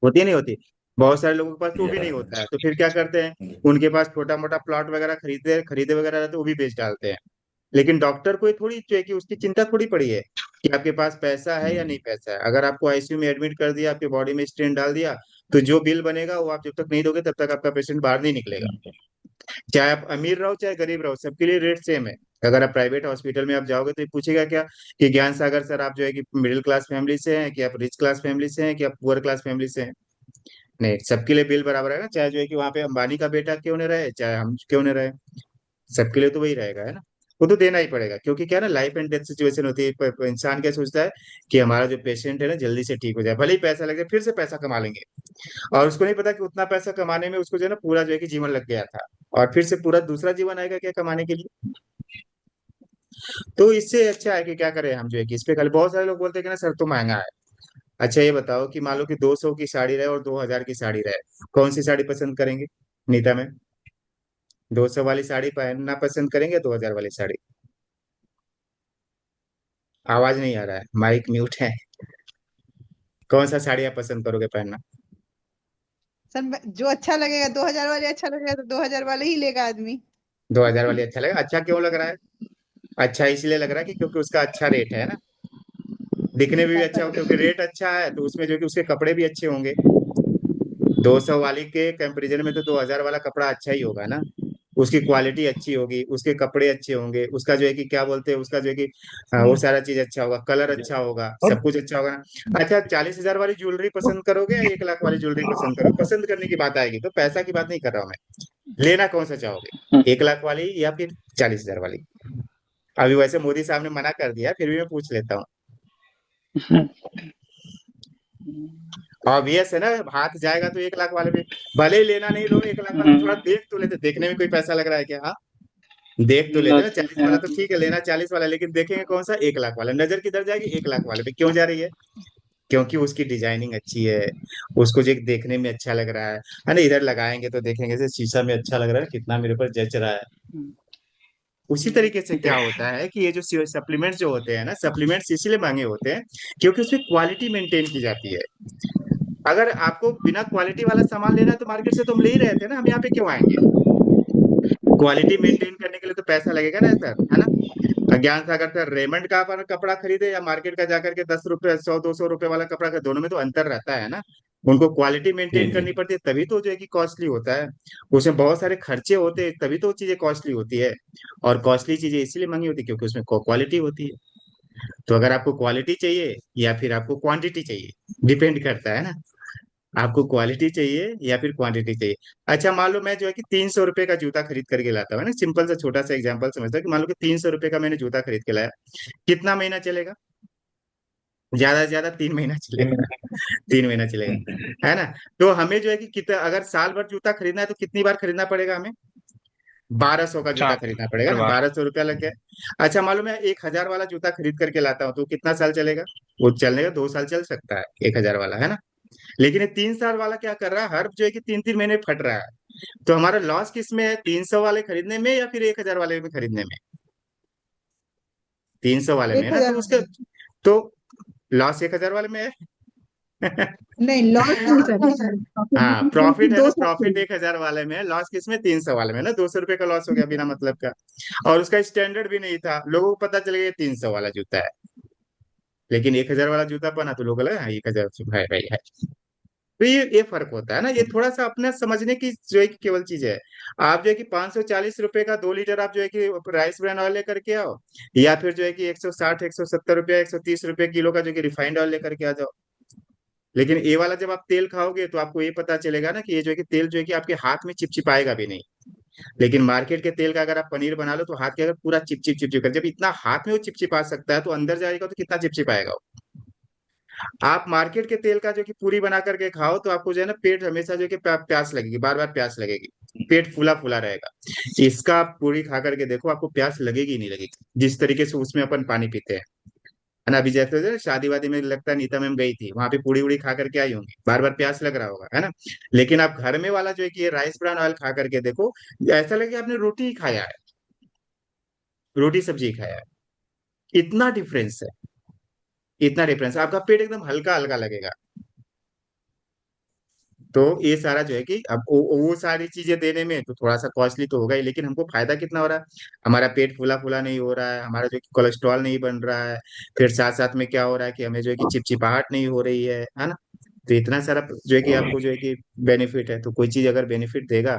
होती है नहीं होती। बहुत सारे लोगों के पास तो वो भी नहीं होता है, तो फिर क्या करते हैं, उनके पास छोटा मोटा प्लॉट वगैरह खरीदे खरीदे वगैरह रहते, वो भी बेच डालते हैं। लेकिन डॉक्टर को ये थोड़ी जो है कि उसकी चिंता थोड़ी पड़ी है कि आपके पास पैसा है या नहीं पैसा है। अगर आपको आईसीयू में एडमिट कर दिया, आपके बॉडी में स्टेंट डाल दिया, तो जो बिल बनेगा वो आप जब तक नहीं दोगे तब तक आपका पेशेंट बाहर नहीं निकलेगा। चाहे आप अमीर रहो चाहे गरीब रहो, सबके लिए रेट सेम है। अगर आप प्राइवेट हॉस्पिटल में आप जाओगे तो ये पूछेगा क्या कि ज्ञान सागर सर आप जो है कि मिडिल क्लास फैमिली से हैं, कि आप रिच क्लास फैमिली से हैं, कि आप पुअर क्लास फैमिली से हैं। नहीं, सबके लिए बिल बराबर है ना, चाहे जो है कि वहां पे अंबानी का बेटा क्यों नहीं रहे, चाहे हम क्यों नहीं रहे, सबके लिए तो वही रहेगा, है ना। वो तो देना ही पड़ेगा, क्योंकि क्या है ना, लाइफ एंड डेथ सिचुएशन होती है। इंसान क्या सोचता है कि हमारा जो पेशेंट है ना जल्दी से ठीक हो जाए, भले ही पैसा लगे, फिर से पैसा कमा लेंगे। और उसको नहीं पता कि उतना पैसा कमाने में उसको जो है ना पूरा जो है कि जीवन लग गया था, और फिर से पूरा दूसरा जीवन आएगा क्या कमाने के लिए। तो इससे अच्छा है कि क्या करें हम जो है कि इस पे खाली, बहुत सारे लोग बोलते हैं कि ना सर तो महंगा है। अच्छा ये बताओ कि मान लो कि 200 की साड़ी रहे और 2000 की साड़ी रहे, कौन सी साड़ी पसंद करेंगे नीता में। 200 वाली साड़ी पहनना पसंद करेंगे, 2000 वाली साड़ी। आवाज नहीं आ रहा है, माइक म्यूट है। कौन सा साड़ी आप पसंद करोगे पहनना। सर जो अच्छा लगेगा 2000 वाले अच्छा लगेगा तो 2000 वाले ही लेगा आदमी। 2000 वाली अच्छा लगेगा, अच्छा क्यों लग रहा है। अच्छा इसलिए लग रहा है कि क्योंकि उसका अच्छा रेट है ना, दिखने में भी अच्छा हो, क्योंकि रेट अच्छा है तो उसमें जो कि उसके कपड़े भी अच्छे होंगे। 200 वाली के कंपैरिजन में तो 2000 वाला कपड़ा अच्छा ही होगा ना। उसकी क्वालिटी अच्छी होगी, उसके कपड़े अच्छे होंगे, उसका जो है कि क्या बोलते हैं, उसका जो है कि वो सारा चीज अच्छा होगा, कलर अच्छा होगा, सब कुछ अच्छा होगा ना। अच्छा 40,000 वाली ज्वेलरी पसंद करोगे या 1 लाख वाली ज्वेलरी पसंद करोगे, पसंद करने की बात आएगी तो, पैसा की बात नहीं कर रहा हूँ मैं। लेना कौन सा चाहोगे, 1 लाख वाली या फिर 40,000 वाली। अभी वैसे मोदी साहब ने मना कर दिया, फिर भी मैं पूछ लेता हूँ। ऑब्वियस है ना, हाथ जाएगा तो 1 लाख वाले पे। भले ही लेना नहीं लो, 1 लाख वाले थोड़ा देख तो लेते, देखने में कोई पैसा लग रहा है क्या, हाँ। देख तो लेते ना, 40 वाला तो ठीक है, लेना 40 वाला, लेकिन देखेंगे कौन सा, 1 लाख वाला। नजर किधर जाएगी, 1 लाख वाले पे क्यों जा रही है, क्योंकि उसकी डिजाइनिंग अच्छी है, उसको जो एक देखने में अच्छा लग रहा है ना। इधर लगाएंगे तो देखेंगे से शीशा में अच्छा लग रहा है, कितना मेरे ऊपर जच रहा है। उसी तरीके से क्या होता है कि ये जो सप्लीमेंट्स जो होते हैं ना, सप्लीमेंट्स इसीलिए महंगे होते हैं क्योंकि उसमें क्वालिटी मेंटेन की जाती है। अगर आपको बिना क्वालिटी वाला सामान लेना है तो मार्केट से तो हम ले ही रहे थे ना, हम यहाँ पे क्यों आएंगे। क्वालिटी मेंटेन करने के लिए तो पैसा लगेगा ना सर, है ना। ज्ञान सागर सर रेमंड का अपन कपड़ा खरीदे या मार्केट का जाकर के 10 रुपए 100 200 रुपए वाला कपड़ा खरीदे, दोनों में तो अंतर रहता है ना। उनको क्वालिटी जी मेंटेन जी। करनी पड़ती है, तभी तो जो है कि कॉस्टली होता है। उसमें बहुत सारे खर्चे होते हैं, तभी तो चीजें कॉस्टली होती है। और कॉस्टली चीजें इसीलिए महंगी होती है क्योंकि उसमें क्वालिटी होती है। तो अगर आपको क्वालिटी चाहिए या फिर आपको क्वांटिटी चाहिए, डिपेंड करता है ना, आपको क्वालिटी चाहिए या फिर क्वांटिटी चाहिए। अच्छा मान लो मैं जो है कि 300 रुपए का जूता खरीद करके लाता हूँ ना, सिंपल सा छोटा सा एग्जांपल समझता हूँ कि मान लो कि 300 रुपए का मैंने जूता खरीद के लाया, कितना महीना चलेगा? ज्यादा से ज्यादा 3 महीना तीन चलेगा। 3 महीना चलेगा, है ना। तो हमें जो है कि कितना, अगर साल भर जूता खरीदना है तो कितनी बार खरीदना पड़ेगा हमें? 1200 का जूता खरीदना पड़ेगा चार ना, बार। 1200 रुपया लग गया। अच्छा मान लो मैं 1000 वाला जूता खरीद करके लाता हूँ तो कितना साल चलेगा? वो चलने का 2 साल चल सकता है 1000 वाला, है ना। लेकिन ये 3 साल वाला क्या कर रहा है, हर जो है कि 3 3 महीने फट रहा है। तो हमारा लॉस किस में है, 300 वाले खरीदने में या फिर 1000 वाले में खरीदने में? 300 वाले में एक है ना, हजार तो उसका वाले। तो लॉस 1000 वाले में है। नहीं, लॉस नहीं सर, प्रॉफिट हाँ क्योंकि प्रॉफिट है ना, दो साल प्रॉफिट 1000 वाले में है, लॉस किसमें 300 वाले में है ना, 200 रुपए का लॉस हो गया बिना मतलब का। और उसका स्टैंडर्ड भी नहीं था, लोगों को पता चल गया ये 300 वाला जूता है। लेकिन 1000 वाला जूता पहना तो लोग लगा 1000 है भाई है। तो ये फर्क होता है ना, ये थोड़ा सा अपने समझने की जो है कि केवल चीज है। आप जो है कि 540 रुपए का 2 लीटर आप जो है कि राइस ब्रांड ऑयल लेकर के आओ, या फिर जो है कि 160 170 रुपया 130 रुपए किलो का जो कि रिफाइंड ऑयल लेकर के आ जाओ। लेकिन ये वाला जब आप तेल खाओगे तो आपको ये पता चलेगा ना कि ये जो है कि तेल जो है कि आपके हाथ में चिपचिपाएगा भी नहीं। लेकिन मार्केट के तेल का अगर आप पनीर बना लो तो हाथ के अगर पूरा चिपचिप चिपचिप कर, जब इतना हाथ में वो चिपचिपा सकता है तो अंदर जाएगा तो कितना चिपचिपाएगा वो। आप मार्केट के तेल का जो कि पूरी बना करके खाओ तो आपको जो है ना पेट हमेशा जो है कि प्यास लगेगी, बार बार प्यास लगेगी, पेट फूला फूला रहेगा। इसका आप पूरी खा करके देखो, आपको प्यास लगेगी ही नहीं लगेगी, जिस तरीके से उसमें अपन पानी पीते हैं, है ना। अभी जैसे शादी वादी में लगता है नीता मैम गई थी, वहां पे पूड़ी उड़ी खा करके आई होंगी, बार बार प्यास लग रहा होगा, है ना। लेकिन आप घर में वाला जो है कि ये राइस ब्रान ऑयल खा करके देखो, ऐसा लगे आपने रोटी ही खाया है, रोटी सब्जी ही खाया है। इतना डिफरेंस है, इतना डिफरेंस, आपका पेट एकदम हल्का हल्का लगेगा। तो ये सारा जो है कि अब वो सारी चीजें देने में तो थोड़ा सा कॉस्टली तो होगा ही, लेकिन हमको फायदा कितना हो रहा है, हमारा पेट फूला फूला नहीं हो रहा है, हमारा जो कि कोलेस्ट्रॉल नहीं बन रहा है। फिर साथ साथ में क्या हो रहा है कि हमें जो है कि चिपचिपाहट नहीं हो रही है ना। तो इतना सारा जो है कि आपको जो है कि बेनिफिट है, तो कोई चीज अगर बेनिफिट देगा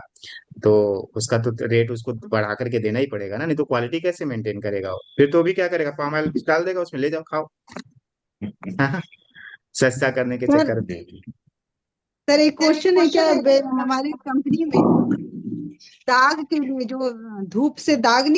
तो उसका तो रेट उसको बढ़ा करके देना ही पड़ेगा ना, नहीं तो क्वालिटी कैसे मेंटेन करेगा वो, फिर तो भी क्या करेगा, पाम ऑयल डाल देगा उसमें, ले जाओ खाओ। सस्ता करने के सर। चक्कर में। सर एक क्वेश्चन है, क्या हमारी कंपनी में दाग के लिए जो धूप से दाग